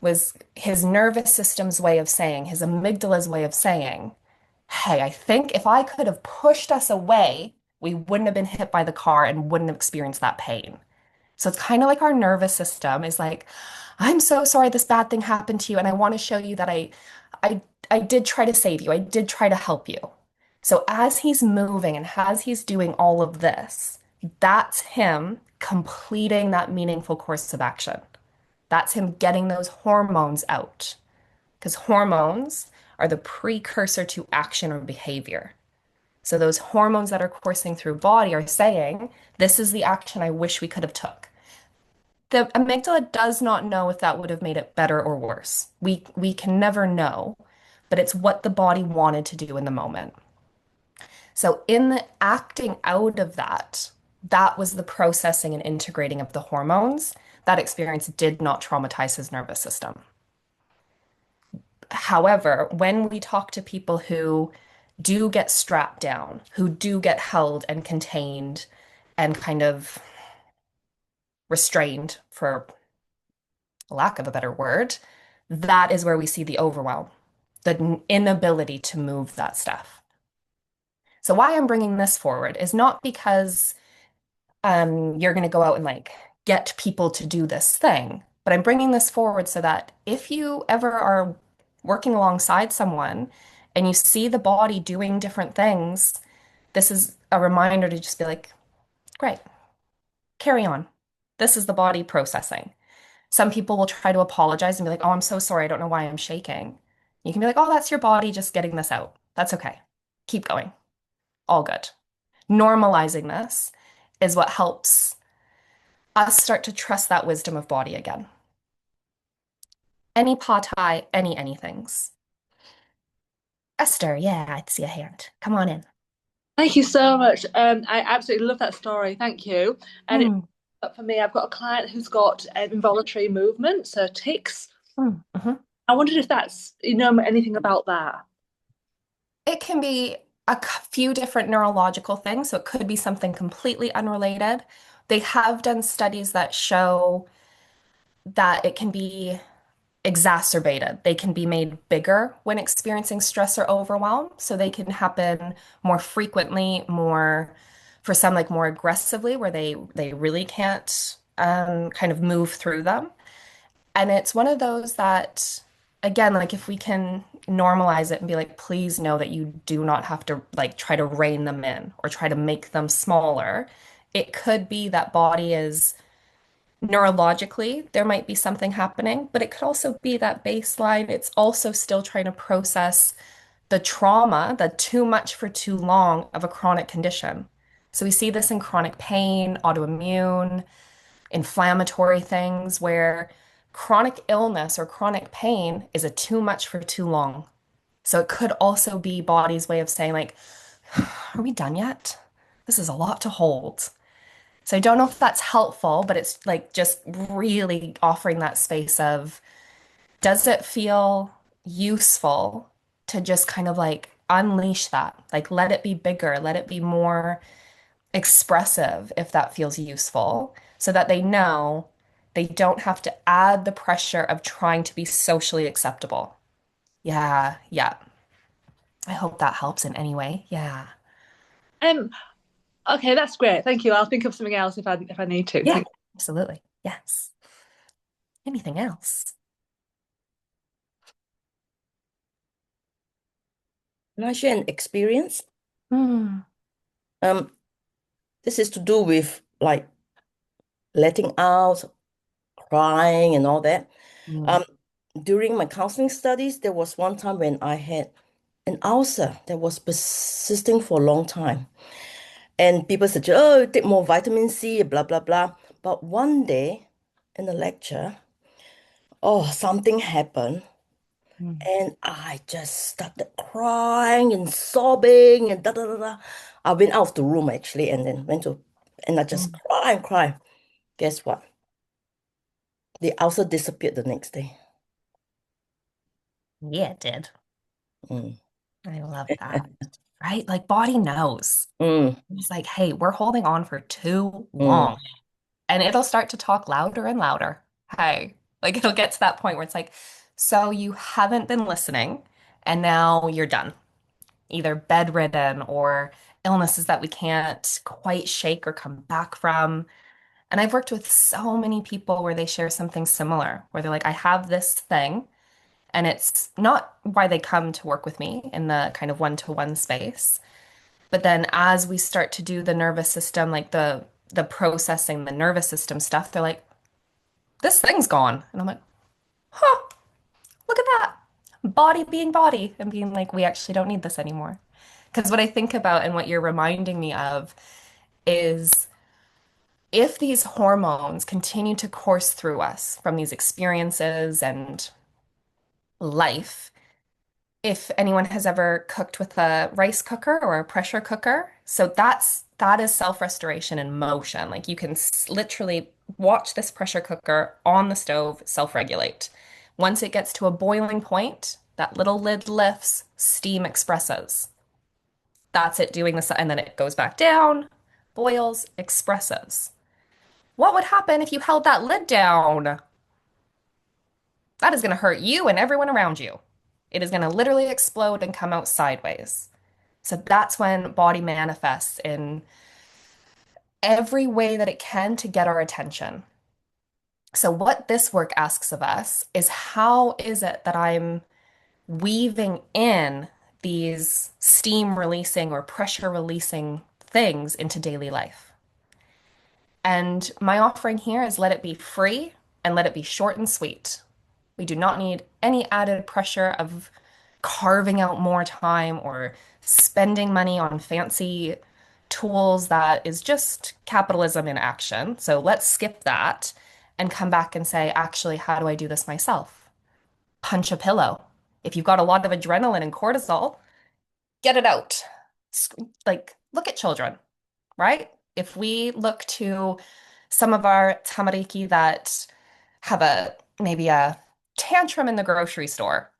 was his nervous system's way of saying, his amygdala's way of saying, hey, I think if I could have pushed us away, we wouldn't have been hit by the car and wouldn't have experienced that pain. So it's kind of like our nervous system is like, I'm so sorry this bad thing happened to you, and I want to show you that I I did try to save you. I did try to help you. So as he's moving and as he's doing all of this, that's him completing that meaningful course of action. That's him getting those hormones out. Because hormones are the precursor to action or behavior. So those hormones that are coursing through body are saying, this is the action I wish we could have took. The amygdala does not know if that would have made it better or worse. We can never know, but it's what the body wanted to do in the moment. So in the acting out of that, that was the processing and integrating of the hormones. That experience did not traumatize his nervous system. However, when we talk to people who do get strapped down, who do get held and contained and kind of restrained, for lack of a better word, that is where we see the overwhelm, the inability to move that stuff. So why I'm bringing this forward is not because you're going to go out and like get people to do this thing, but I'm bringing this forward so that if you ever are working alongside someone and you see the body doing different things, this is a reminder to just be like, great, carry on. This is the body processing. Some people will try to apologize and be like, oh, I'm so sorry. I don't know why I'm shaking. You can be like, oh, that's your body just getting this out. That's okay. Keep going. All good. Normalizing this is what helps us start to trust that wisdom of body again. Any patai, any anythings. Esther, yeah, I see a hand. Come on in. Thank you so much. I absolutely love that story. Thank you. And it, Mm, for me, I've got a client who's got involuntary movement, so tics. mhm. I wondered if that's, anything about that. It can be few different neurological things, so it could be something completely unrelated. They have done studies that show that it can be exacerbated. They can be made bigger when experiencing stress or overwhelm. So they can happen more frequently, more for some like more aggressively, where they really can't kind of move through them. And it's one of those that, again, like if we can normalize it and be like, please know that you do not have to like try to rein them in or try to make them smaller. It could be that body is neurologically, there might be something happening, but it could also be that baseline. It's also still trying to process the trauma, the too much for too long of a chronic condition. So we see this in chronic pain, autoimmune, inflammatory things where chronic illness or chronic pain is a too much for too long. So it could also be body's way of saying like, are we done yet? This is a lot to hold. So I don't know if that's helpful, but it's like just really offering that space of, does it feel useful to just kind of like unleash that? Like let it be bigger, let it be more expressive if that feels useful, so that they know they don't have to add the pressure of trying to be socially acceptable. Yeah, yeah. I hope that helps in any way. Yeah. Um, okay, that's great. Thank you. I'll think of something else if I need to. Yeah, absolutely. Yes. Anything else? Can I share an experience? Mm, Um, this is to do with like letting out, crying, and all that. mm, Um, During my counseling studies, there was one time when I had an ulcer that was persisting for a long time. And people suggest, oh, take more vitamin C, blah, blah, blah. But one day in the lecture, oh, something happened. mm, And I just started crying and sobbing and da da da da. I went out of the room actually and then and I just mm. cry and cry. Guess what? The ulcer disappeared the next day. Yeah, it did. Mm. I love that. Right? Like body knows. Mm. It's like, hey, we're holding on for too Mm. long. And it'll start to talk louder and louder. Hey, like it'll get to that point where it's like, so you haven't been listening and now you're done, either bedridden or illnesses that we can't quite shake or come back from. And I've worked with so many people where they share something similar, where they're like, I have this thing, and it's not why they come to work with me in the kind of one-to-one space. But then as we start to do the nervous system, like the processing, the nervous system stuff, they're like, this thing's gone. And I'm like, huh, look at that. Body being body and being like, we actually don't need this anymore. Because what I think about and what you're reminding me of is if these hormones continue to course through us from these experiences and life, if anyone has ever cooked with a rice cooker or a pressure cooker, so that is self-restoration in motion. Like you can literally watch this pressure cooker on the stove self-regulate. Once it gets to a boiling point, that little lid lifts, steam expresses. That's it doing this, and then it goes back down, boils, expresses. What would happen if you held that lid down? That is going to hurt you and everyone around you. It is going to literally explode and come out sideways. So that's when body manifests in every way that it can to get our attention. So, what this work asks of us is how is it that I'm weaving in these steam releasing or pressure releasing things into daily life? And my offering here is let it be free and let it be short and sweet. We do not need any added pressure of carving out more time or spending money on fancy tools that is just capitalism in action. So let's skip that and come back and say, actually, how do I do this myself? Punch a pillow. If you've got a lot of adrenaline and cortisol, get it out. Like, look at children, right? If we look to some of our tamariki that have a maybe a tantrum in the grocery store,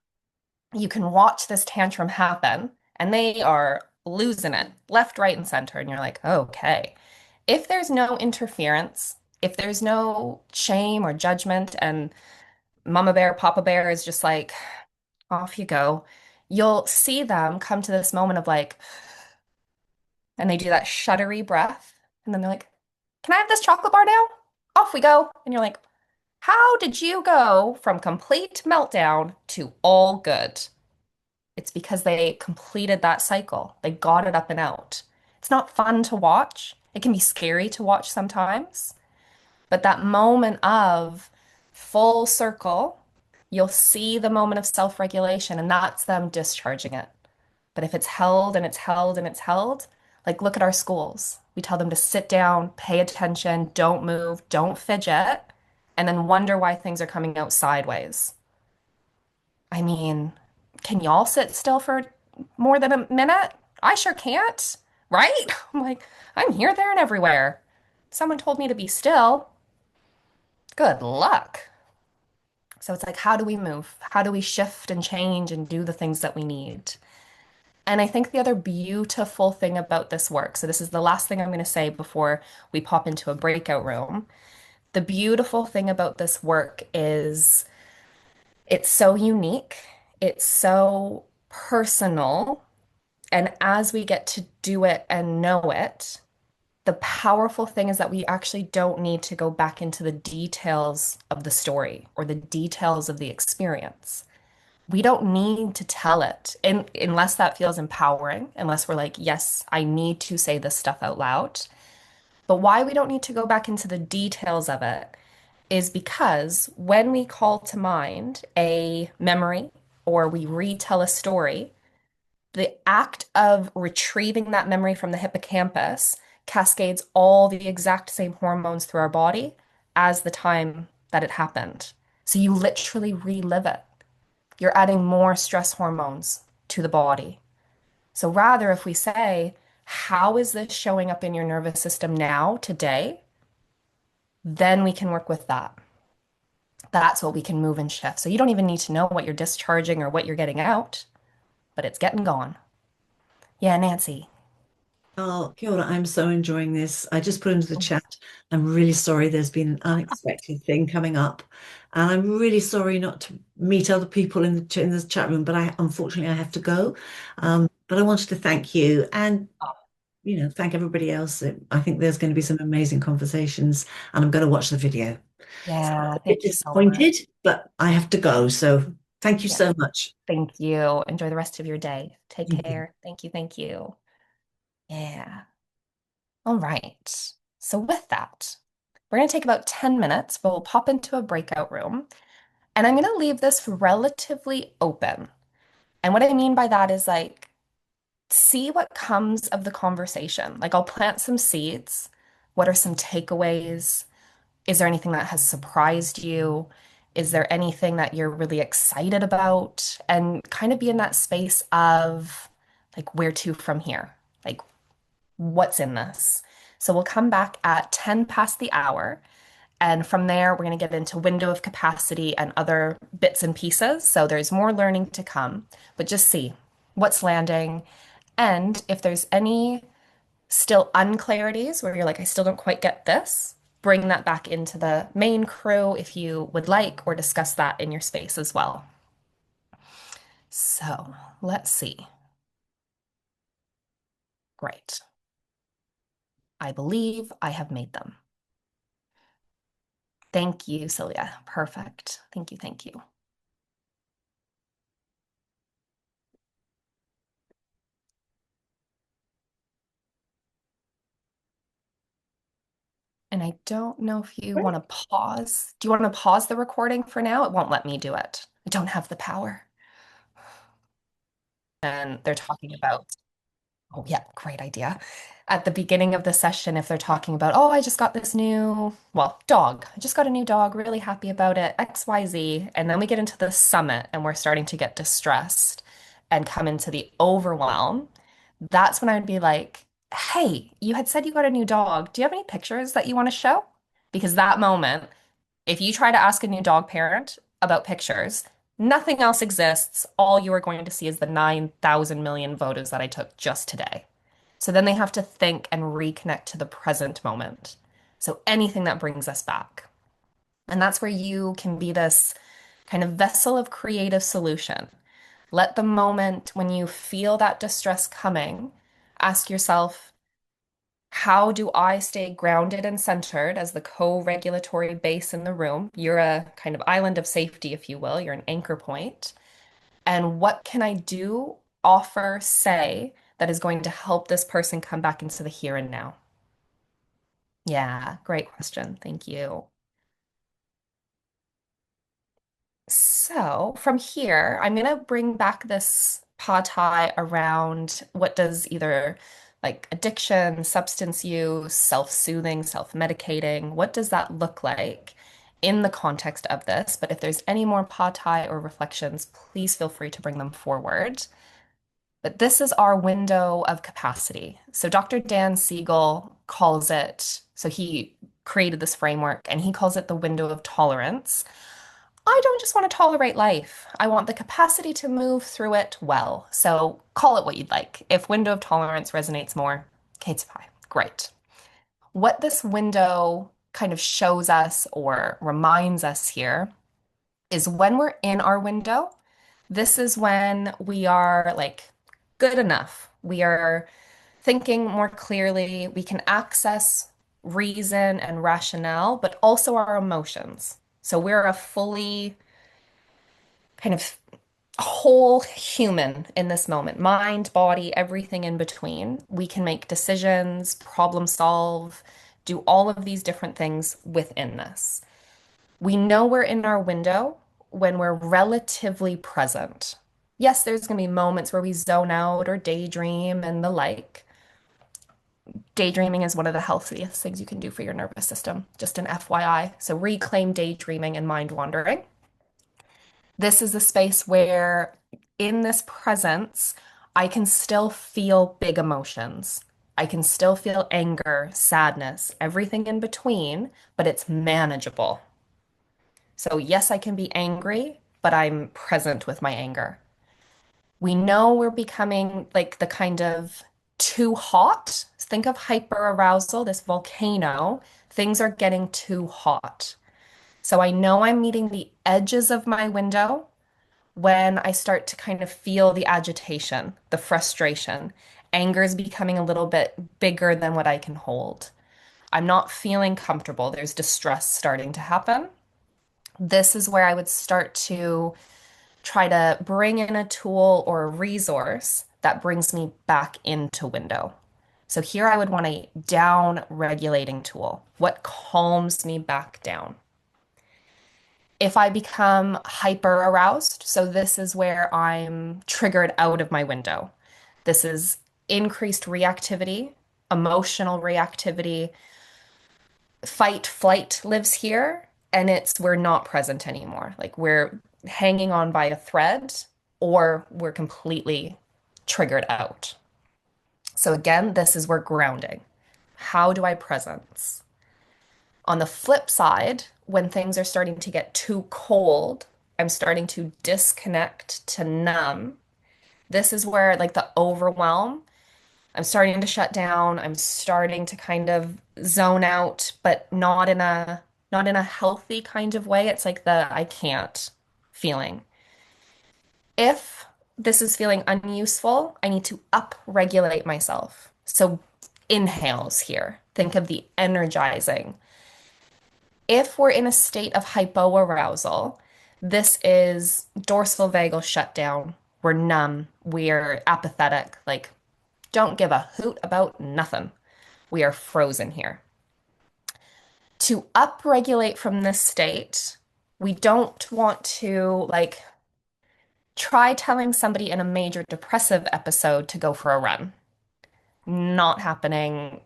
you can watch this tantrum happen and they are losing it left, right, and center. And you're like, okay. If there's no interference, if there's no shame or judgment, and Mama Bear, Papa Bear is just like, off you go, you'll see them come to this moment of like, and they do that shuddery breath. And then they're like, can I have this chocolate bar now? Off we go. And you're like, how did you go from complete meltdown to all good? It's because they completed that cycle. They got it up and out. It's not fun to watch. It can be scary to watch sometimes, but that moment of full circle, you'll see the moment of self-regulation, and that's them discharging it. But if it's held and it's held and it's held, like look at our schools. We tell them to sit down, pay attention, don't move, don't fidget, and then wonder why things are coming out sideways. I mean, can y'all sit still for more than a minute? I sure can't, right? I'm like, I'm here, there, and everywhere. Someone told me to be still. Good luck. So it's like, how do we move? How do we shift and change and do the things that we need? And I think the other beautiful thing about this work, so this is the last thing I'm going to say before we pop into a breakout room. The beautiful thing about this work is it's so unique, it's so personal. And as we get to do it and know it, the powerful thing is that we actually don't need to go back into the details of the story or the details of the experience. We don't need to tell it unless that feels empowering, unless we're like, yes, I need to say this stuff out loud. But why we don't need to go back into the details of it is because when we call to mind a memory or we retell a story, the act of retrieving that memory from the hippocampus cascades all the exact same hormones through our body as the time that it happened. So you literally relive it. You're adding more stress hormones to the body. So rather, if we say, how is this showing up in your nervous system now, today? Then we can work with that. That's what we can move and shift. So you don't even need to know what you're discharging or what you're getting out, but it's getting gone. Yeah, Nancy. Oh, kia ora, I'm so enjoying this. I just put into the chat. I'm really sorry there's been an unexpected thing coming up. And I'm really sorry not to meet other people in the chat room, but unfortunately I have to go. But I wanted to thank you and thank everybody else. I think there's going to be some amazing conversations, and I'm going to watch the video. Yeah, A bit thank you so much. disappointed, but I have to go. So thank you Yeah, so much. thank you. Enjoy the rest of your day. Take You too. care. Thank you. Thank you. Yeah. All right. So with that, we're going to take about 10 minutes, but we'll pop into a breakout room. And I'm going to leave this relatively open. And what I mean by that is like, see what comes of the conversation. Like, I'll plant some seeds. What are some takeaways? Is there anything that has surprised you? Is there anything that you're really excited about? And kind of be in that space of like, where to from here? Like, what's in this? So we'll come back at 10 past the hour. And from there, we're going to get into window of capacity and other bits and pieces. So there's more learning to come, but just see what's landing. And if there's any still unclarities where you're like, I still don't quite get this, bring that back into the main crew if you would like, or discuss that in your space as well. So let's see. Great. I believe I have made them. Thank you, Silvia. Perfect. Thank you. Thank you. And I don't know if you want to pause. Do you want to pause the recording for now? It won't let me do it. I don't have the power. And they're talking about, oh, yeah, great idea. At the beginning of the session, if they're talking about, oh, I just got this new, well, dog. I just got a new dog, really happy about it, XYZ. And then we get into the summit and we're starting to get distressed and come into the overwhelm. That's when I would be like, hey, you had said you got a new dog. Do you have any pictures that you want to show? Because that moment, if you try to ask a new dog parent about pictures, nothing else exists. All you are going to see is the 9,000 million photos that I took just today. So then they have to think and reconnect to the present moment. So anything that brings us back. And that's where you can be this kind of vessel of creative solution. Let the moment when you feel that distress coming, ask yourself, how do I stay grounded and centered as the co-regulatory base in the room? You're a kind of island of safety, if you will. You're an anchor point. And what can I do, offer, say that is going to help this person come back into the here and now? Yeah, great question. Thank you. So from here, I'm going to bring back this pad around what does either like addiction, substance use, self-soothing, self-medicating, what does that look like in the context of this? But if there's any more pad or reflections, please feel free to bring them forward. But this is our window of capacity. So Dr. Dan Siegel calls it, so he created this framework and he calls it the window of tolerance. I don't just want to tolerate life. I want the capacity to move through it well. So call it what you'd like. If window of tolerance resonates more, Kate's pie. Great. What this window kind of shows us or reminds us here is when we're in our window, this is when we are like good enough. We are thinking more clearly. We can access reason and rationale, but also our emotions. So we're a fully kind of whole human in this moment, mind, body, everything in between. We can make decisions, problem solve, do all of these different things within this. We know we're in our window when we're relatively present. Yes, there's going to be moments where we zone out or daydream and the like. Daydreaming is one of the healthiest things you can do for your nervous system, just an FYI. So reclaim daydreaming and mind wandering. This is a space where, in this presence, I can still feel big emotions. I can still feel anger, sadness, everything in between, but it's manageable. So, yes, I can be angry, but I'm present with my anger. We know we're becoming like the kind of too hot. Think of hyperarousal, this volcano. Things are getting too hot. So I know I'm meeting the edges of my window when I start to kind of feel the agitation, the frustration. Anger is becoming a little bit bigger than what I can hold. I'm not feeling comfortable. There's distress starting to happen. This is where I would start to try to bring in a tool or a resource that brings me back into window. So here I would want a down regulating tool. What calms me back down? If I become hyper aroused, so this is where I'm triggered out of my window. This is increased reactivity, emotional reactivity. Fight, flight lives here, and it's we're not present anymore. Like we're hanging on by a thread, or we're completely triggered out. So again, this is where grounding. How do I presence? On the flip side, when things are starting to get too cold, I'm starting to disconnect to numb. This is where, like, the overwhelm, I'm starting to shut down. I'm starting to kind of zone out, but not in a healthy kind of way. It's like the I can't feeling. If this is feeling unuseful, I need to up-regulate myself. So inhales here. Think of the energizing. If we're in a state of hypoarousal, this is dorsal vagal shutdown. We're numb. We're apathetic. Like, don't give a hoot about nothing. We are frozen here. To upregulate from this state, we don't want to like try telling somebody in a major depressive episode to go for a run. Not happening,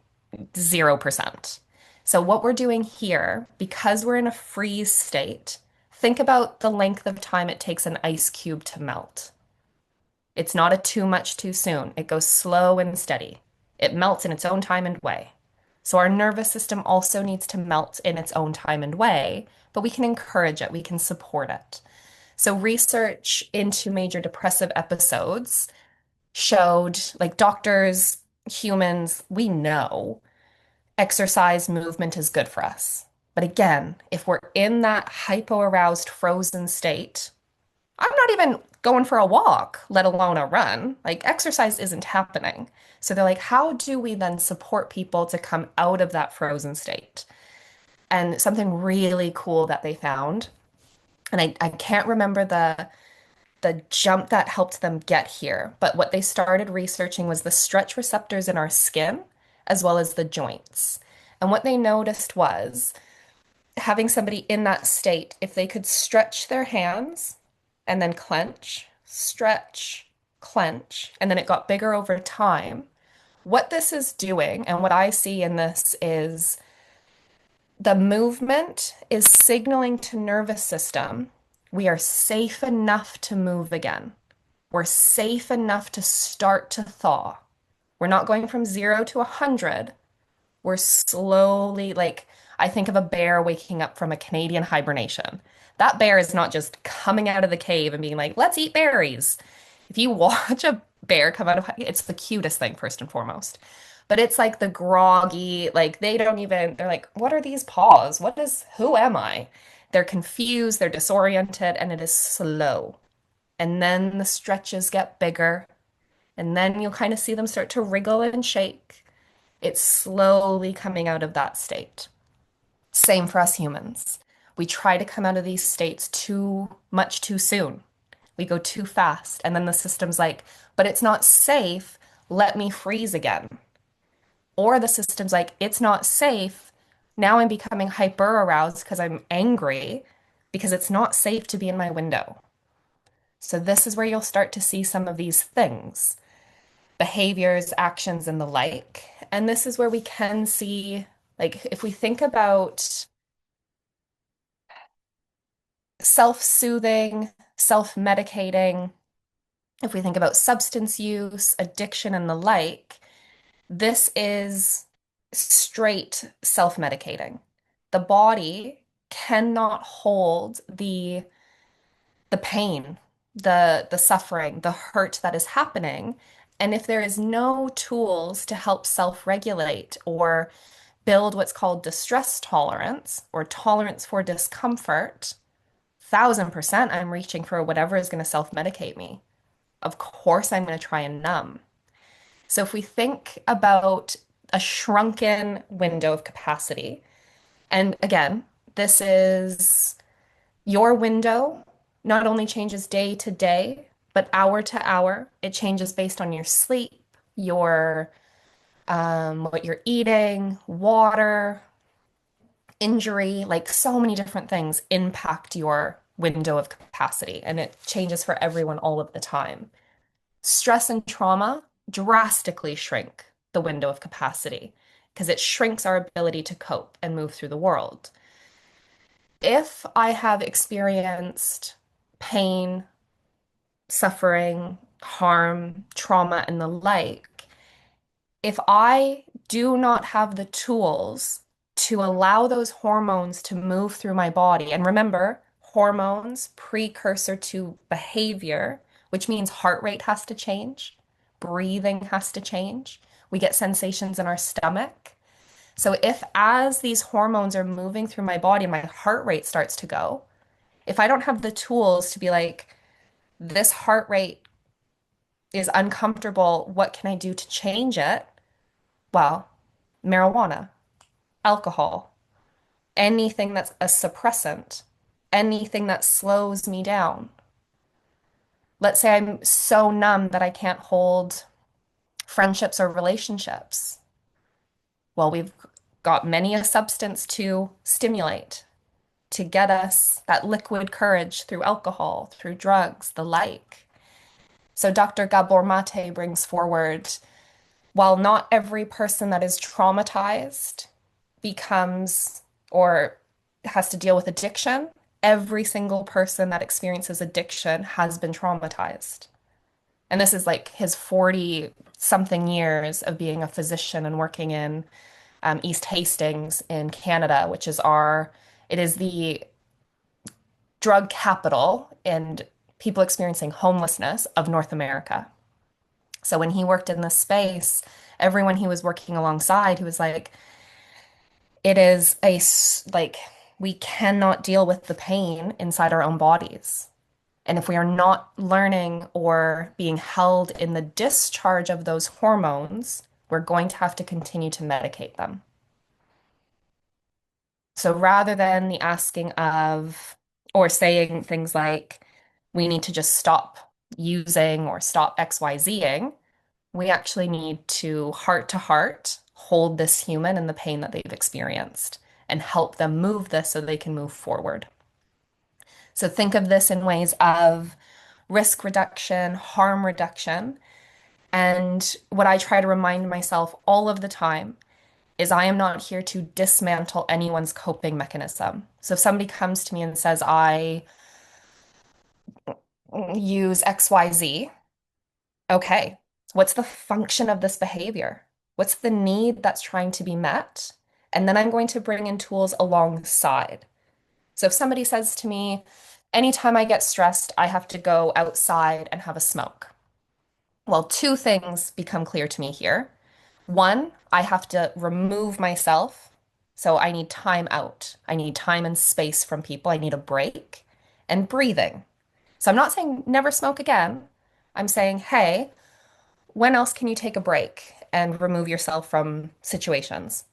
0%. So what we're doing here, because we're in a freeze state, think about the length of time it takes an ice cube to melt. It's not a too much too soon. It goes slow and steady. It melts in its own time and way. So our nervous system also needs to melt in its own time and way, but we can encourage it, we can support it. So research into major depressive episodes showed, like doctors, humans, we know exercise movement is good for us. But again, if we're in that hypoaroused frozen state, I'm not even going for a walk, let alone a run. Like exercise isn't happening. So they're like, how do we then support people to come out of that frozen state? And something really cool that they found, and I can't remember the jump that helped them get here, but what they started researching was the stretch receptors in our skin as well as the joints. And what they noticed was having somebody in that state, if they could stretch their hands and then clench, stretch, clench, and then it got bigger over time. What this is doing, and what I see in this is the movement is signaling to nervous system, we are safe enough to move again. We're safe enough to start to thaw. We're not going from 0 to 100. We're slowly, like, I think of a bear waking up from a Canadian hibernation. That bear is not just coming out of the cave and being like, let's eat berries. If you watch a bear come out of, it's the cutest thing, first and foremost. But it's like the groggy, like they don't even, they're like, what are these paws? Who am I? They're confused, they're disoriented, and it is slow. And then the stretches get bigger, and then you'll kind of see them start to wriggle and shake. It's slowly coming out of that state. Same for us humans. We try to come out of these states too much too soon. We go too fast. And then the system's like, but it's not safe. Let me freeze again. Or the system's like, it's not safe. Now I'm becoming hyper aroused because I'm angry because it's not safe to be in my window. So this is where you'll start to see some of these things, behaviors, actions, and the like. And this is where we can see, like, if we think about self-soothing, self-medicating, if we think about substance use, addiction, and the like, this is straight self-medicating. The body cannot hold the pain, the suffering, the hurt that is happening. And if there is no tools to help self-regulate or build what's called distress tolerance or tolerance for discomfort, 1000% I'm reaching for whatever is going to self-medicate me. Of course, I'm going to try and numb. So if we think about a shrunken window of capacity, and again, this is your window not only changes day to day, but hour to hour. It changes based on your sleep, your what you're eating, water, injury, like so many different things impact your window of capacity, and it changes for everyone all of the time. Stress and trauma drastically shrink the window of capacity because it shrinks our ability to cope and move through the world. If I have experienced pain, suffering, harm, trauma, and the like, if I do not have the tools to allow those hormones to move through my body, and remember, hormones precursor to behavior, which means heart rate has to change, breathing has to change. We get sensations in our stomach. So if as these hormones are moving through my body, my heart rate starts to go, if I don't have the tools to be like, this heart rate is uncomfortable, what can I do to change it? Well, marijuana, alcohol, anything that's a suppressant, anything that slows me down. Let's say I'm so numb that I can't hold friendships or relationships. Well, we've got many a substance to stimulate, to get us that liquid courage through alcohol, through drugs, the like. So Dr. Gabor Mate brings forward, while not every person that is traumatized becomes or has to deal with addiction, every single person that experiences addiction has been traumatized. And this is like his 40 something years of being a physician and working in East Hastings in Canada, which is it is the drug capital and people experiencing homelessness of North America. So when he worked in this space, everyone he was working alongside, he was like, it is like, we cannot deal with the pain inside our own bodies. And if we are not learning or being held in the discharge of those hormones, we're going to have to continue to medicate them. So rather than the asking of or saying things like, we need to just stop using or stop XYZing, we actually need to heart hold this human and the pain that they've experienced and help them move this so they can move forward. So think of this in ways of risk reduction, harm reduction. And what I try to remind myself all of the time is I am not here to dismantle anyone's coping mechanism. So if somebody comes to me and says, I use XYZ, okay, what's the function of this behavior? What's the need that's trying to be met? And then I'm going to bring in tools alongside. So if somebody says to me, anytime I get stressed, I have to go outside and have a smoke. Well, two things become clear to me here. One, I have to remove myself. So I need time out. I need time and space from people. I need a break and breathing. So I'm not saying never smoke again. I'm saying, hey, when else can you take a break and remove yourself from situations?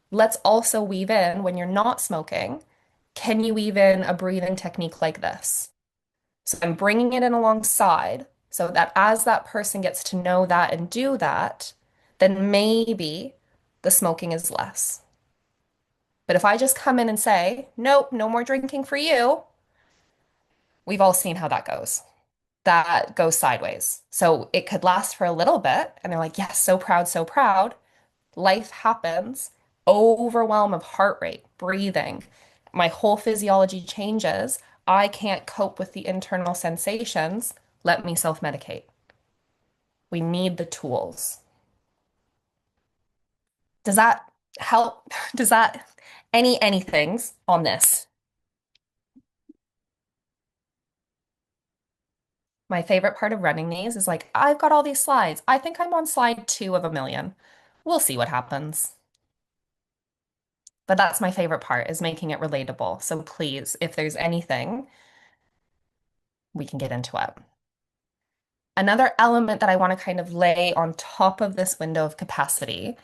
Let's also weave in when you're not smoking, can you weave in a breathing technique like this? So I'm bringing it in alongside so that as that person gets to know that and do that, then maybe the smoking is less. But if I just come in and say, nope, no more drinking for you, we've all seen how that goes. That goes sideways. So it could last for a little bit, and they're like, yes, so proud, so proud. Life happens, overwhelm of heart rate, breathing. My whole physiology changes. I can't cope with the internal sensations. Let me self-medicate. We need the tools. Does that help? Does that anythings on this? My favorite part of running these is like, I've got all these slides. I think I'm on slide 2 of a million. We'll see what happens. But that's my favorite part is making it relatable. So please, if there's anything, we can get into it. Another element that I want to kind of lay on top of this window of capacity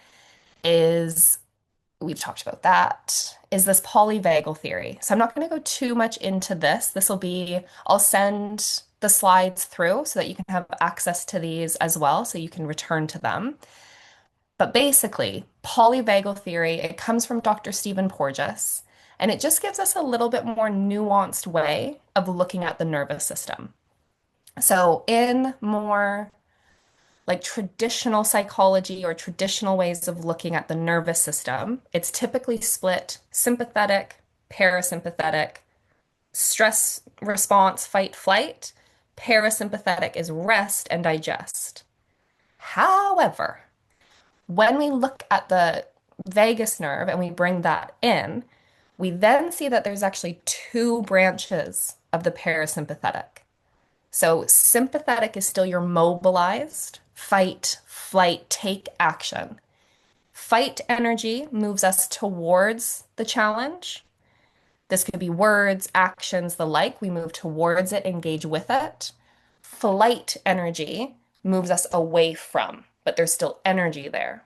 is, we've talked about that, is this polyvagal theory. So I'm not going to go too much into this. This will be, I'll send the slides through so that you can have access to these as well, so you can return to them. But basically, polyvagal theory, it comes from Dr. Stephen Porges, and it just gives us a little bit more nuanced way of looking at the nervous system. So in more like traditional psychology or traditional ways of looking at the nervous system, it's typically split sympathetic, parasympathetic, stress response, fight, flight. Parasympathetic is rest and digest. However, when we look at the vagus nerve and we bring that in, we then see that there's actually two branches of the parasympathetic. So sympathetic is still your mobilized, fight, flight, take action. Fight energy moves us towards the challenge. This could be words, actions, the like. We move towards it, engage with it. Flight energy moves us away from, but there's still energy there.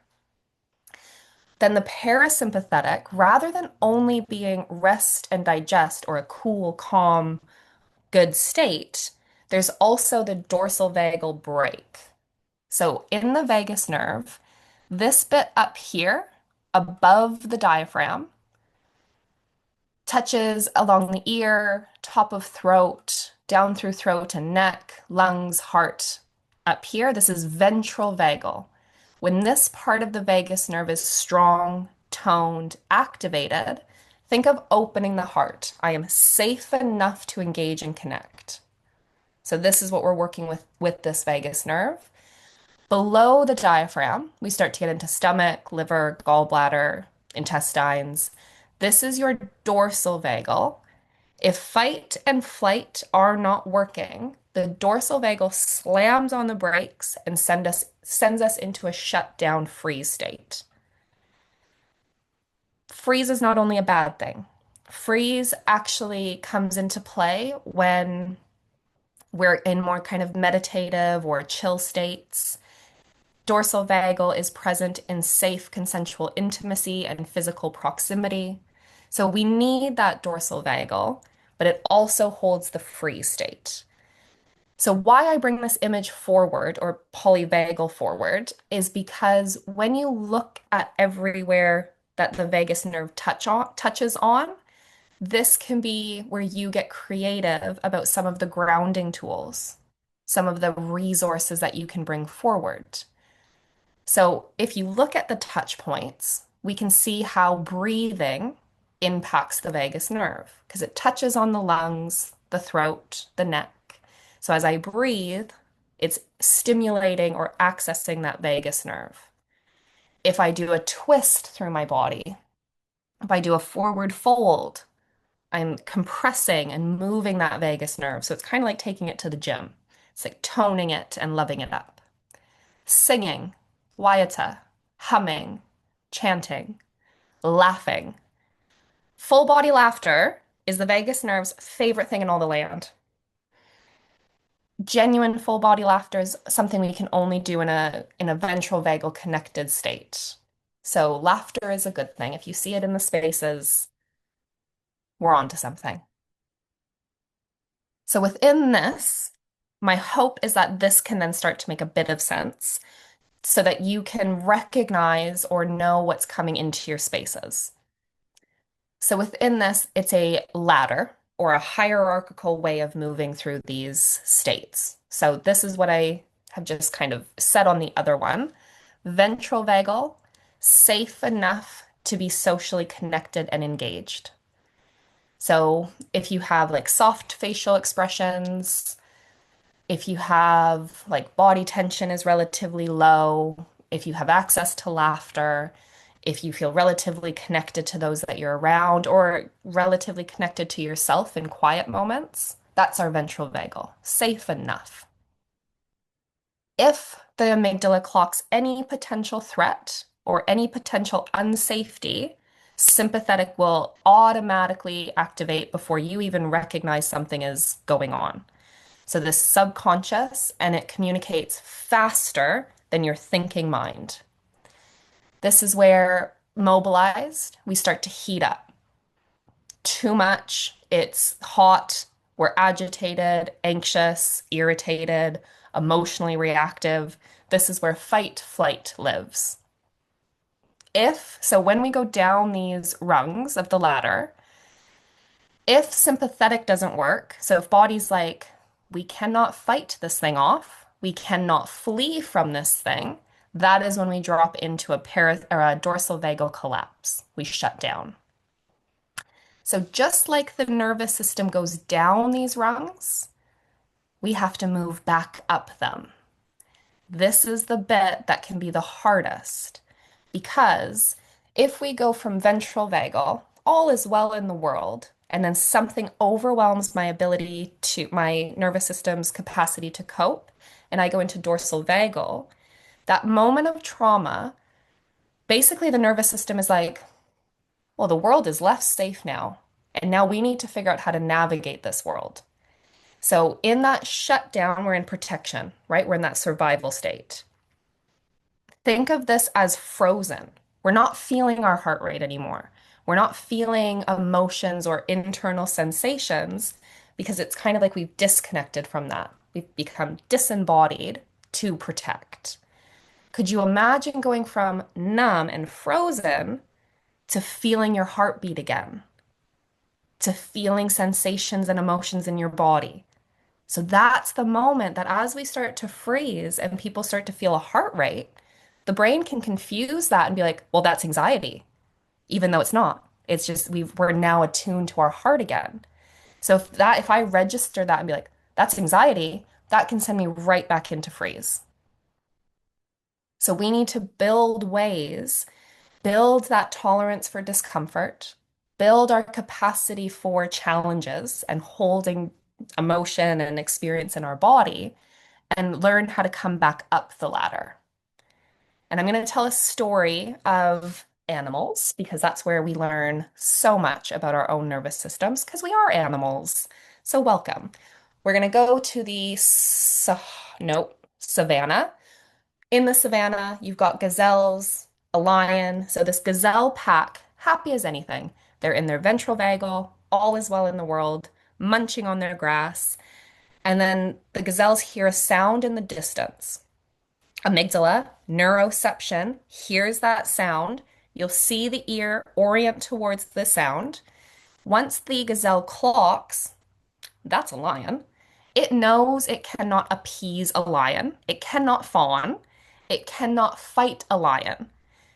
Then the parasympathetic, rather than only being rest and digest or a cool, calm, good state, there's also the dorsal vagal brake. So in the vagus nerve, this bit up here above the diaphragm touches along the ear, top of throat, down through throat and neck, lungs, heart. Up here, this is ventral vagal. When this part of the vagus nerve is strong, toned, activated, think of opening the heart. I am safe enough to engage and connect. So this is what we're working with this vagus nerve. Below the diaphragm, we start to get into stomach, liver, gallbladder, intestines. This is your dorsal vagal. If fight and flight are not working, the dorsal vagal slams on the brakes and sends us into a shutdown freeze state. Freeze is not only a bad thing. Freeze actually comes into play when we're in more kind of meditative or chill states. Dorsal vagal is present in safe consensual intimacy and physical proximity. So we need that dorsal vagal, but it also holds the freeze state. So why I bring this image forward or polyvagal forward is because when you look at everywhere that the vagus nerve touches on, this can be where you get creative about some of the grounding tools, some of the resources that you can bring forward. So if you look at the touch points, we can see how breathing impacts the vagus nerve because it touches on the lungs, the throat, the neck. So as I breathe, it's stimulating or accessing that vagus nerve. If I do a twist through my body, if I do a forward fold, I'm compressing and moving that vagus nerve. So it's kind of like taking it to the gym. It's like toning it and loving it up. Singing, waiata, humming, chanting, laughing. Full body laughter is the vagus nerve's favorite thing in all the land. Genuine full body laughter is something we can only do in a ventral vagal connected state. So laughter is a good thing. If you see it in the spaces, we're on to something. So within this, my hope is that this can then start to make a bit of sense so that you can recognize or know what's coming into your spaces. So within this, it's a ladder or a hierarchical way of moving through these states. So this is what I have just kind of said on the other one. Ventral vagal, safe enough to be socially connected and engaged. So if you have like soft facial expressions, if you have like body tension is relatively low, if you have access to laughter, if you feel relatively connected to those that you're around or relatively connected to yourself in quiet moments, that's our ventral vagal, safe enough. If the amygdala clocks any potential threat or any potential unsafety, sympathetic will automatically activate before you even recognize something is going on. So this subconscious, and it communicates faster than your thinking mind. This is where mobilized, we start to heat up. Too much, it's hot, we're agitated, anxious, irritated, emotionally reactive. This is where fight, flight lives. So when we go down these rungs of the ladder, if sympathetic doesn't work, so if body's like, we cannot fight this thing off, we cannot flee from this thing, that is when we drop into a dorsal vagal collapse. We shut down. So just like the nervous system goes down these rungs, we have to move back up them. This is the bit that can be the hardest because if we go from ventral vagal, all is well in the world, and then something overwhelms my nervous system's capacity to cope, and I go into dorsal vagal, that moment of trauma, basically the nervous system is like, well, the world is left safe now, and now we need to figure out how to navigate this world. So in that shutdown, we're in protection, right? We're in that survival state. Think of this as frozen. We're not feeling our heart rate anymore. We're not feeling emotions or internal sensations because it's kind of like we've disconnected from that. We've become disembodied to protect. Could you imagine going from numb and frozen to feeling your heartbeat again, to feeling sensations and emotions in your body? So that's the moment that as we start to freeze and people start to feel a heart rate, the brain can confuse that and be like, well, that's anxiety, even though it's not. It's just we're now attuned to our heart again. So if I register that and be like, that's anxiety, that can send me right back into freeze. So we need to build that tolerance for discomfort, build our capacity for challenges and holding emotion and experience in our body, and learn how to come back up the ladder. And I'm going to tell a story of animals because that's where we learn so much about our own nervous systems because we are animals. So welcome. We're going to go to the savannah. In the savannah, you've got gazelles, a lion. So this gazelle pack, happy as anything. They're in their ventral vagal, all is well in the world, munching on their grass. And then the gazelles hear a sound in the distance. Amygdala, neuroception, hears that sound. You'll see the ear orient towards the sound. Once the gazelle clocks, that's a lion. It knows it cannot appease a lion. It cannot fawn. It cannot fight a lion.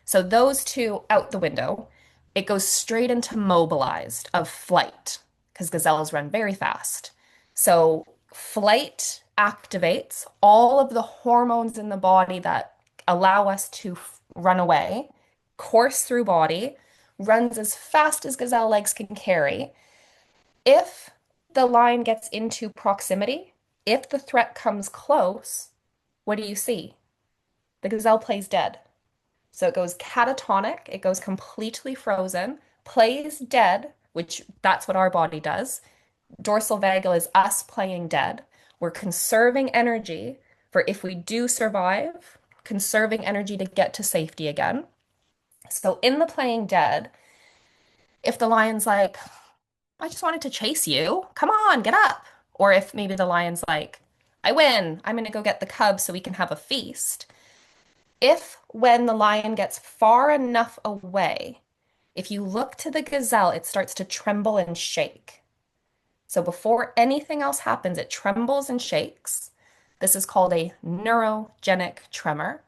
So those two out the window. It goes straight into mobilized of flight because gazelles run very fast. So flight activates all of the hormones in the body that allow us to run away, course through body, runs as fast as gazelle legs can carry. If the lion gets into proximity, if the threat comes close, what do you see? The gazelle plays dead. So it goes catatonic, it goes completely frozen, plays dead, which that's what our body does. Dorsal vagal is us playing dead. We're conserving energy for if we do survive, conserving energy to get to safety again. So in the playing dead, if the lion's like, I just wanted to chase you, come on, get up. Or if maybe the lion's like, I win, I'm going to go get the cub so we can have a feast. If when the lion gets far enough away, if you look to the gazelle, it starts to tremble and shake. So before anything else happens, it trembles and shakes. This is called a neurogenic tremor.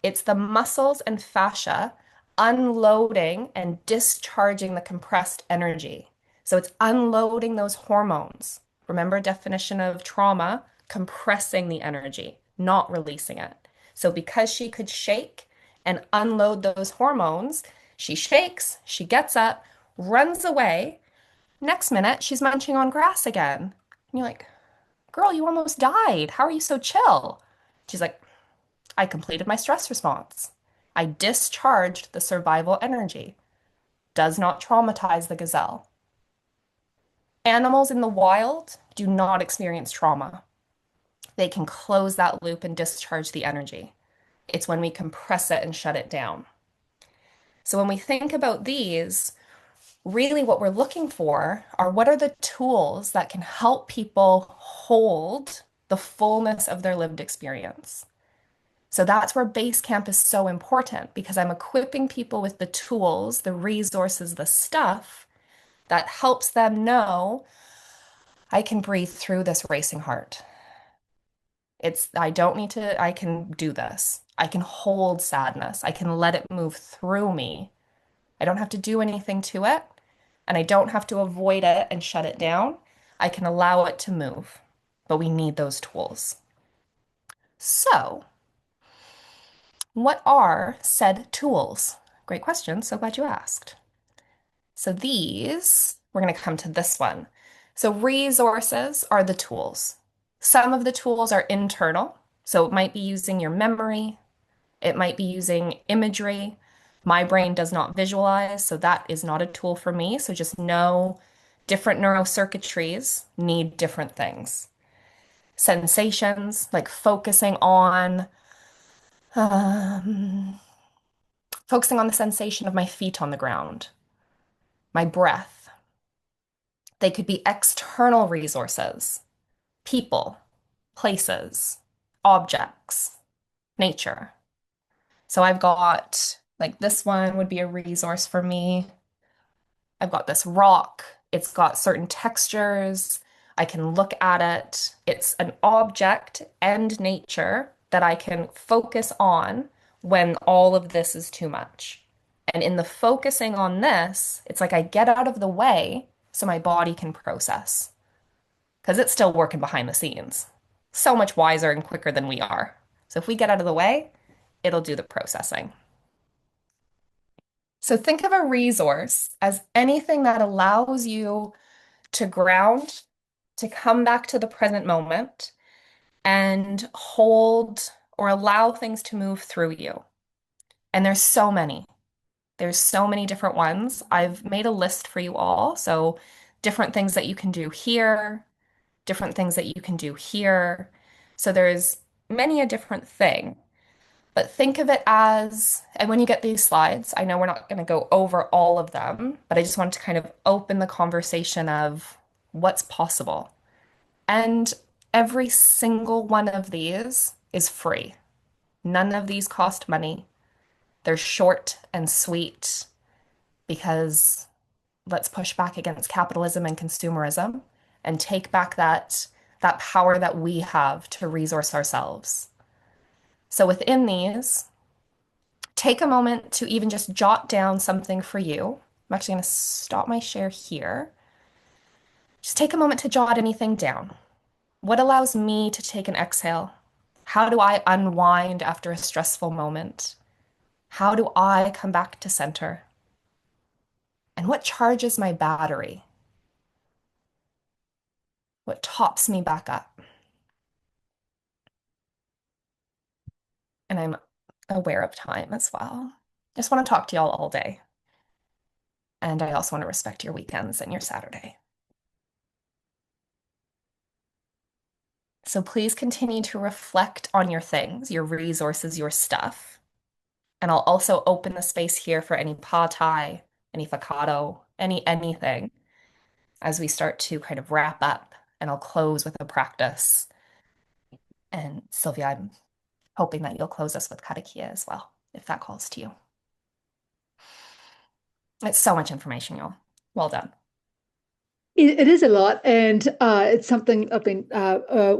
It's the muscles and fascia unloading and discharging the compressed energy. So it's unloading those hormones. Remember definition of trauma, compressing the energy, not releasing it. So because she could shake and unload those hormones, she shakes, she gets up, runs away. Next minute, she's munching on grass again. And you're like, girl, you almost died. How are you so chill? She's like, I completed my stress response. I discharged the survival energy. Does not traumatize the gazelle. Animals in the wild do not experience trauma. They can close that loop and discharge the energy. It's when we compress it and shut it down. So when we think about these, really what we're looking for are what are the tools that can help people hold the fullness of their lived experience. So that's where base camp is so important because I'm equipping people with the tools, the resources, the stuff that helps them know I can breathe through this racing heart. I don't need to, I can do this. I can hold sadness. I can let it move through me. I don't have to do anything to it, and I don't have to avoid it and shut it down. I can allow it to move, but we need those tools. So, what are said tools? Great question. So glad you asked. So we're going to come to this one. So resources are the tools. Some of the tools are internal. So it might be using your memory. It might be using imagery. My brain does not visualize, so that is not a tool for me. So just know different neurocircuitries need different things. Sensations, like um, focusing on the sensation of my feet on the ground, my breath. They could be external resources, people, places, objects, nature. So I've got, like, this one would be a resource for me. I've got this rock. It's got certain textures. I can look at it. It's an object and nature that I can focus on when all of this is too much. And in the focusing on this, it's like I get out of the way so my body can process because it's still working behind the scenes. So much wiser and quicker than we are. So if we get out of the way, it'll do the processing. So think of a resource as anything that allows you to ground, to come back to the present moment and hold or allow things to move through you. And there's so many. There's so many different ones. I've made a list for you all. So different things that you can do here, different things that you can do here. So there's many a different thing. But think of it as, and when you get these slides, I know we're not going to go over all of them, but I just wanted to kind of open the conversation of what's possible. And every single one of these is free. None of these cost money. They're short and sweet because let's push back against capitalism and consumerism and take back that power that we have to resource ourselves. So within these, take a moment to even just jot down something for you. I'm actually going to stop my share here. Just take a moment to jot anything down. What allows me to take an exhale? How do I unwind after a stressful moment? How do I come back to center? And what charges my battery? What tops me back up? And I'm aware of time as well. Just want to talk to y'all all day. And I also want to respect your weekends and your Saturday. So please continue to reflect on your things, your resources, your stuff. And I'll also open the space here for any pa any whakaaro, anything as we start to kind of wrap up and I'll close with a practice. And Silvia, I'm hoping that you'll close us with karakia as well, if that calls to you. It's so much information, y'all. Well done. It is a lot, and it's something I've been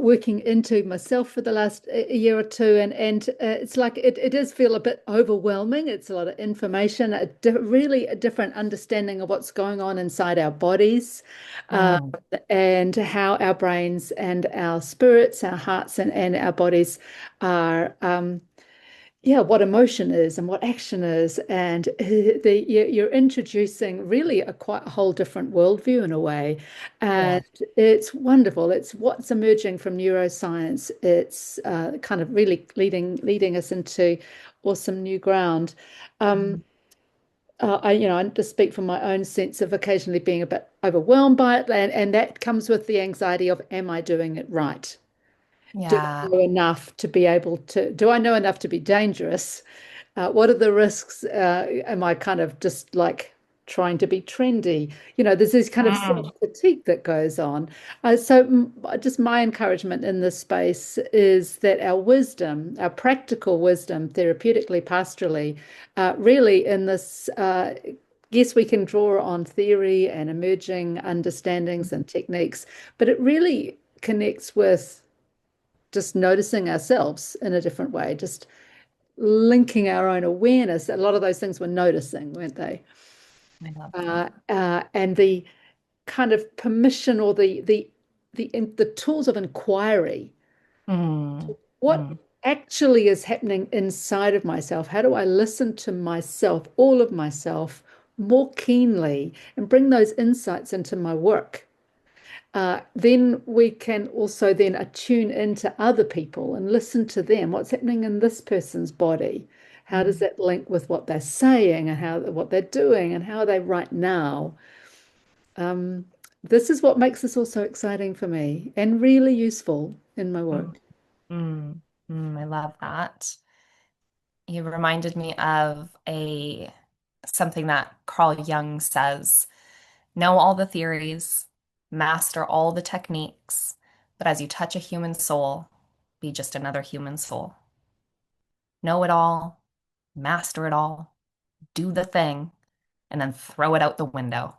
working into myself for the last year or two, and it's like it does feel a bit overwhelming. It's a lot of information, really a different understanding of what's going on inside our bodies, uh, Mm, and how our brains and our spirits, our hearts, and our bodies are. Yeah, what emotion is and what action is, and you're introducing really a quite a whole different worldview in a way, yeah. and it's wonderful. It's what's emerging from neuroscience. It's kind of really leading us into awesome new ground. Um, Mm, I just speak from my own sense of occasionally being a bit overwhelmed by it, and that comes with the anxiety of, am I doing it right? Do I yeah. know enough to be able to, do I know enough to be dangerous? What are the risks? Am I kind of just like trying to be trendy? There's this kind of Mm, self-critique that goes on. Just my encouragement in this space is that our wisdom, our practical wisdom, therapeutically, pastorally, really in this, yes, we can draw on theory and emerging understandings and techniques, but it really connects with just noticing ourselves in a different way, just linking our own awareness. A lot of those things were noticing, weren't they? I love that. And the kind of permission or the tools of inquiry. Mm, What mm, actually is happening inside of myself? How do I listen to myself, all of myself, more keenly and bring those insights into my work? Then we can also then attune into other people and listen to them. What's happening in this person's body? How does mm, that link with what they're saying and how what they're doing and how are they right now? Um, this is what makes this all so exciting for me and really useful in my mm, work. I love that. You reminded me of a something that Carl Jung says, know all the theories, master all the techniques, but as you touch a human soul, be just another human soul. Know it all, master it all, do the thing, and then throw it out the window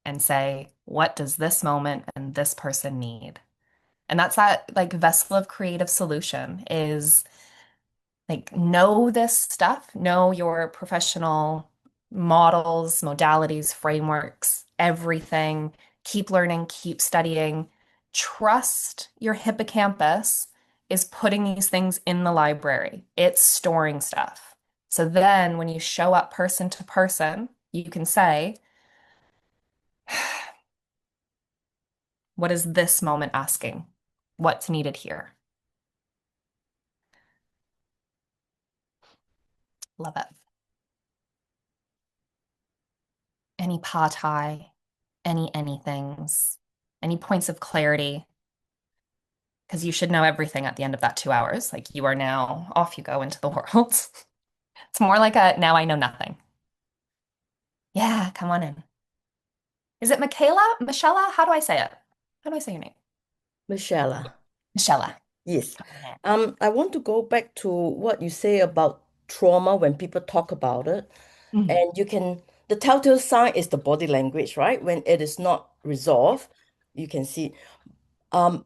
and say, what does this moment and this person need? And that's that like vessel of creative solution is like know this stuff, know your professional models, modalities, frameworks, everything. Keep learning, keep studying. Trust your hippocampus is putting these things in the library. It's storing stuff. So then when you show up person to person, you can say, what is this moment asking? What's needed here? Love it. Any partai, anythings, any points of clarity, because you should know everything at the end of that 2 hours. Like you are now off you go into the world. It's more like a now I know nothing. Yeah, come on in. Is it Michaela? Michella? How do I say it? How do I say your name? Michelle. Michella. Yes. Come on in. I want to go back to what you say about trauma when people talk about it. Mhm. And the telltale sign is the body language, right? When it is not resolved, you can see. Um,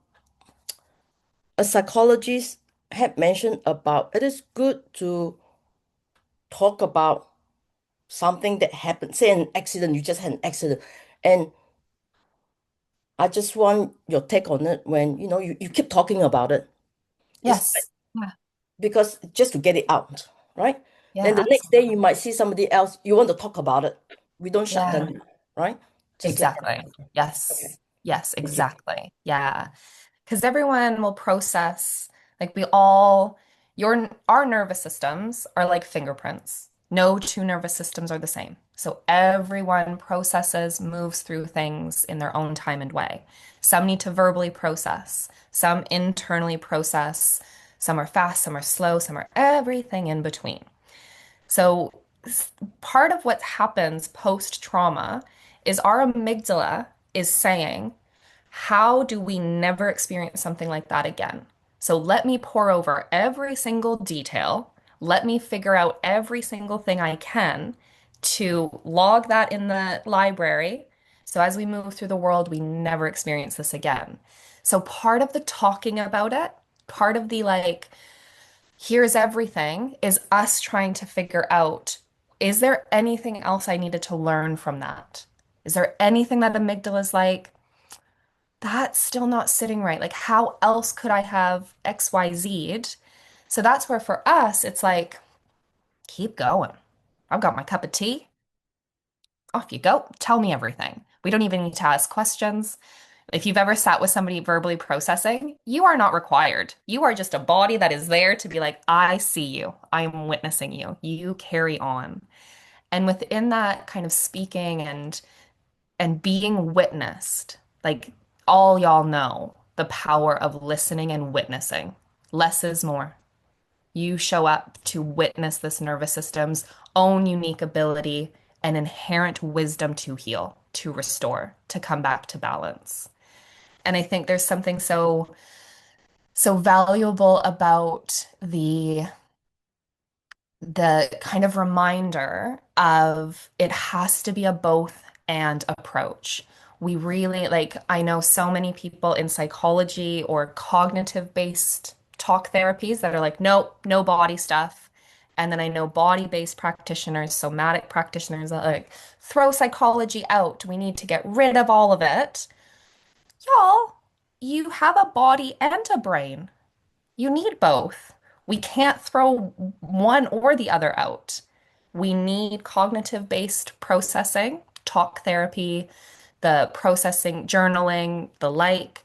a psychologist had mentioned about it is good to talk about something that happened, say an accident, you just had an accident. And I just want your take on it when, you keep talking about it. It's like, Yes. Yeah. because just to get it out, right? Yeah, Then the next day you absolutely. might see somebody else, you want to talk about it. We don't shut Yeah. them, right? Just let Exactly. them. Okay. Yes. Yes, Thank you. exactly. Yeah. Because everyone will process, like we all, our nervous systems are like fingerprints. No two nervous systems are the same. So everyone processes, moves through things in their own time and way. Some need to verbally process, some internally process, some are fast, some are slow, some are everything in between. So part of what happens post-trauma is our amygdala is saying, How do we never experience something like that again? So let me pour over every single detail. Let me figure out every single thing I can to log that in the library. So as we move through the world, we never experience this again. So part of the talking about it, part of the like, here's everything, is us trying to figure out, is there anything else I needed to learn from that? Is there anything that amygdala's like, that's still not sitting right? Like, how else could I have XYZ'd? So that's where for us, it's like, keep going. I've got my cup of tea. Off you go. Tell me everything. We don't even need to ask questions. If you've ever sat with somebody verbally processing, you are not required. You are just a body that is there to be like, I see you. I'm witnessing you. You carry on. And within that kind of speaking and being witnessed, like all y'all know the power of listening and witnessing. Less is more. You show up to witness this nervous system's own unique ability and inherent wisdom to heal, to restore, to come back to balance. And I think there's something so valuable about the kind of reminder of it has to be a both and approach. We really like, I know so many people in psychology or cognitive based talk therapies that are like, nope, no body stuff. And then I know body-based practitioners, somatic practitioners that like throw psychology out. We need to get rid of all of it. Y'all, you have a body and a brain. You need both. We can't throw one or the other out. We need cognitive-based processing, talk therapy, the processing, journaling, the like,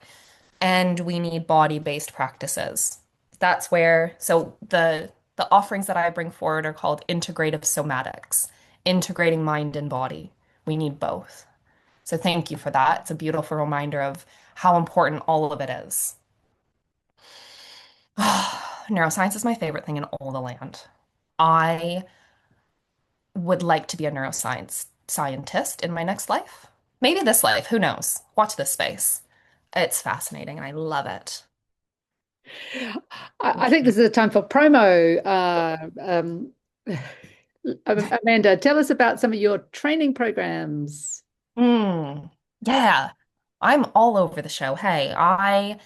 and we need body-based practices. That's where, so the offerings that I bring forward are called integrative somatics, integrating mind and body. We need both. So thank you for that. It's a beautiful reminder of how important all of it is. Neuroscience is my favorite thing in all the land. I would like to be a neuroscience scientist in my next life. Maybe this life, who knows? Watch this space. It's fascinating and I love it. I think this is a time for promo. Amanda, tell us about some of your training programs. Yeah, I'm all over the show. Hey, I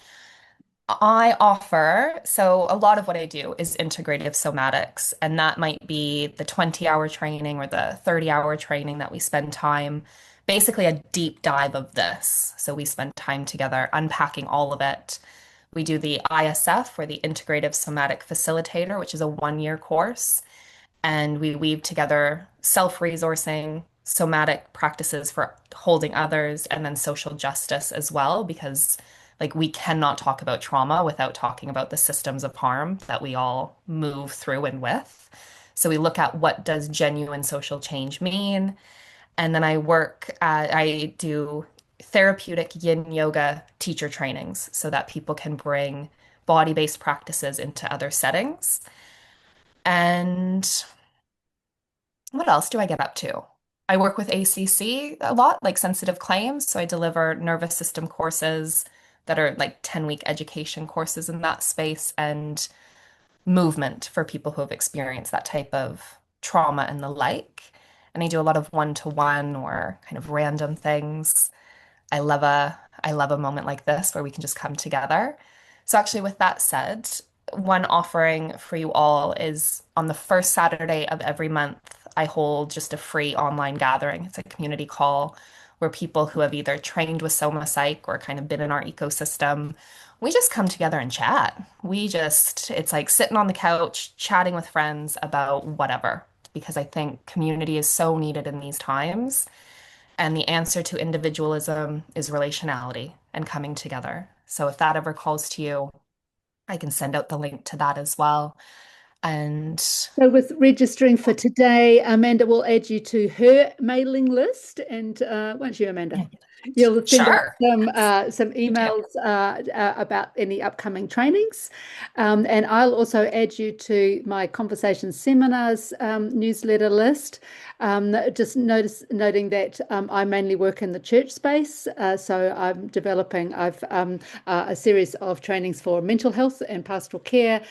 offer, so a lot of what I do is integrative somatics, and that might be the 20-hour training or the 30-hour training that we spend time, basically a deep dive of this. So we spend time together unpacking all of it. We do the ISF or the Integrative Somatic Facilitator, which is a 1-year course, and we weave together self-resourcing, somatic practices for holding others, and then social justice as well, because like we cannot talk about trauma without talking about the systems of harm that we all move through and with. So we look at what does genuine social change mean, and then I do therapeutic yin yoga teacher trainings so that people can bring body-based practices into other settings. And what else do I get up to? I work with ACC a lot, like sensitive claims. So I deliver nervous system courses that are like 10-week education courses in that space and movement for people who have experienced that type of trauma and the like. And I do a lot of one-to-one or kind of random things. I love a moment like this where we can just come together. So actually, with that said, one offering for you all is on the first Saturday of every month, I hold just a free online gathering. It's a community call where people who have either trained with SomaPsych or kind of been in our ecosystem, we just come together and chat. It's like sitting on the couch, chatting with friends about whatever, because I think community is so needed in these times. And the answer to individualism is relationality and coming together. So if that ever calls to you, I can send out the link to that as well. And So, with registering for today, Amanda will add you to her mailing list. And won't you, Amanda? You'll send out Sure. some Thank you. emails about any upcoming trainings. And I'll also add you to my Conversation Seminars newsletter list. Just noting that I mainly work in the church space. So I'm developing a series of trainings for mental health and pastoral care,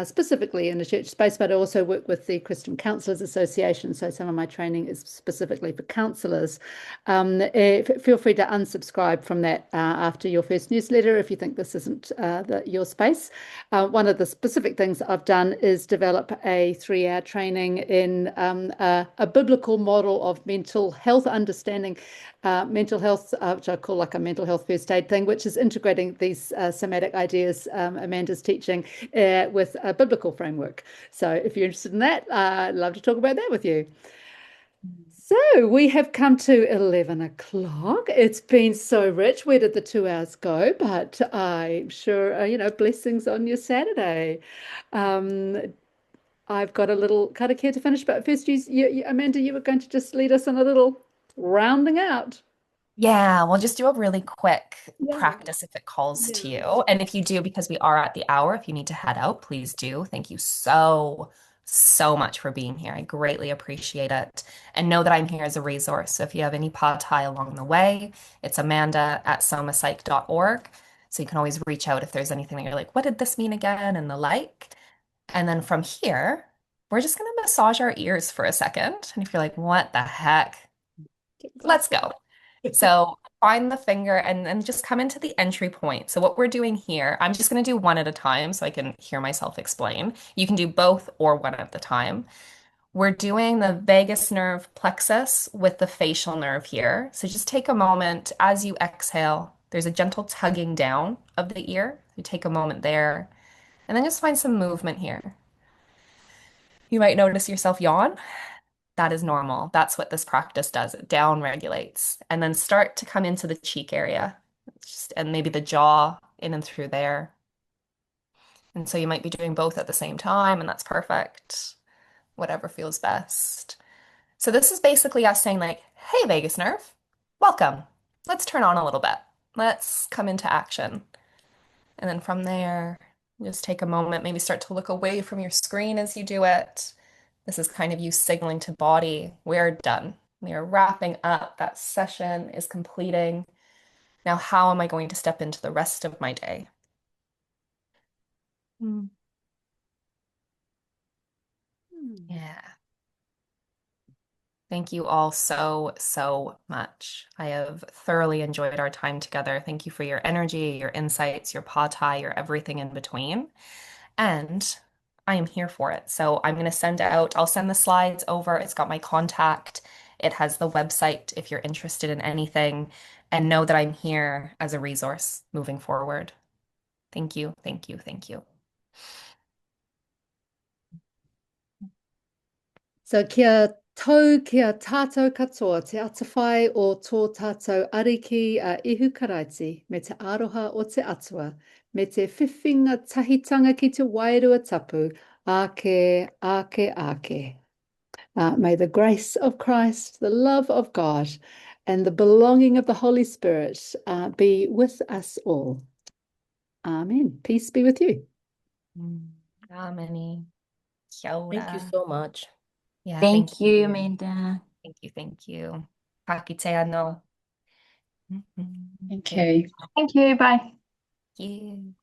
specifically in the church space, but I also work with the Christian Counselors Association. So some of my training is specifically for counselors. Feel free to unsubscribe from that after your first newsletter if you think this isn't your space. One of the specific things I've done is develop a 3-hour training in a biblical model of mental health understanding. Mental health, which I call like a mental health first aid thing, which is integrating these somatic ideas Amanda's teaching with a biblical framework. So if you're interested in that, I'd love to talk about that with you. So we have come to 11 o'clock. It's been so rich. Where did the 2 hours go? But I'm sure, blessings on your Saturday. Um, I've got a little kind of care to finish, but first, Amanda, you were going to just lead us in a little rounding out. Yeah, we'll just do a really quick Yeah. practice if it calls to Yeah. you. And if you do, because we are at the hour, if you need to head out, please do. Thank you so, so much for being here. I greatly appreciate it. And know that I'm here as a resource. So if you have any pod tie along the way, it's Amanda@SomaPsych.org. So you can always reach out if there's anything that you're like, what did this mean again? And the like. And then from here, we're just going to massage our ears for a second. And if you're like, what the heck? Let's go. So find the finger and then just come into the entry point. So what we're doing here, I'm just going to do one at a time so I can hear myself explain. You can do both or one at a time. We're doing the vagus nerve plexus with the facial nerve here. So just take a moment as you exhale. There's a gentle tugging down of the ear. You take a moment there and then just find some movement here. You might notice yourself yawn. That is normal. That's what this practice does. It down regulates. And then start to come into the cheek area. And maybe the jaw in and through there. And so you might be doing both at the same time, and that's perfect. Whatever feels best. So this is basically us saying like, hey, vagus nerve, welcome. Let's turn on a little bit. Let's come into action. And then from there, just take a moment, maybe start to look away from your screen as you do it. This is kind of you signaling to body, we're done. We are wrapping up. That session is completing. Now, how am I going to step into the rest of my day? Hmm. Yeah. Thank you all so, so much. I have thoroughly enjoyed our time together. Thank you for your energy, your insights, your paw tie, your everything in between. And I am here for it. So I'm going to I'll send the slides over. It's got my contact. It has the website if you're interested in anything. And know that I'm here as a resource moving forward. Thank you, thank you, thank you. So kia tau kia tātou katoa te atawhai o tō tātou ariki a ihu karaiti me te aroha o te atua, me te whiwhinga tahitanga ki te wairua tapu, ake, ake, ake. May the grace of Christ, the love of God, and the belonging of the Holy Spirit be with us all. Amen. Peace be with you. Amen. Kia Thank you ora. so much. Yeah, Thank you, you. Amanda. Thank you, thank you. Pakite ano. Thank Thank you. Thank you. Bye. you.